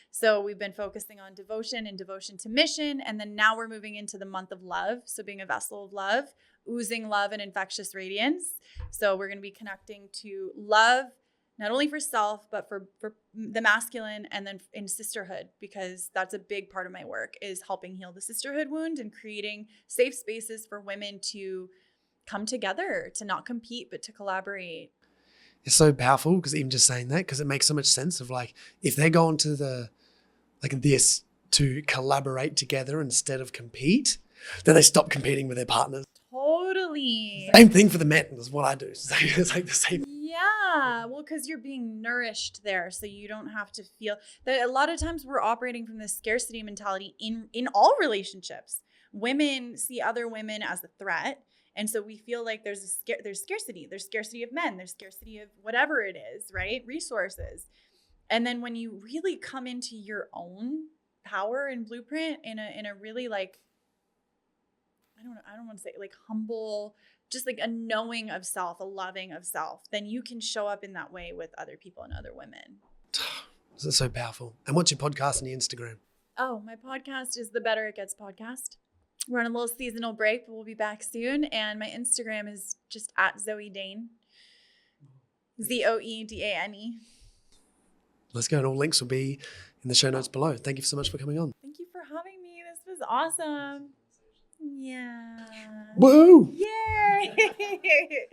So we've been focusing on devotion and devotion to mission. And then now we're moving into the month of love. So being a vessel of love, oozing love and infectious radiance. So we're going to be connecting to love, not only for self, but for the masculine, and then in sisterhood, because that's a big part of my work, is helping heal the sisterhood wound and creating safe spaces for women to come together, to not compete, but to collaborate. It's so powerful, because even just saying that, because it makes so much sense of like, if they're going to this to collaborate together instead of compete, then they stop competing with their partners. Totally. Same thing for the men is what I do. It's like the same. Yeah. Well, because you're being nourished there. So you don't have to feel that. A lot of times we're operating from this scarcity mentality in all relationships. Women see other women as a threat. And so we feel like there's scarcity. There's scarcity of men. There's scarcity of whatever it is, right? Resources. And then when you really come into your own power and blueprint in a really like, I don't want to say like humble, just like a knowing of self, a loving of self, then you can show up in that way with other people and other women. This is so powerful. And what's your podcast and your Instagram? Oh, my podcast is the Better It Gets podcast. We're on a little seasonal break, but we'll be back soon. And my Instagram is just at Zoe Dane. ZOEDANE. Let's go. And all links will be in the show notes below. Thank you so much for coming on. Thank you for having me. This was awesome. Yeah. Woo! Yay!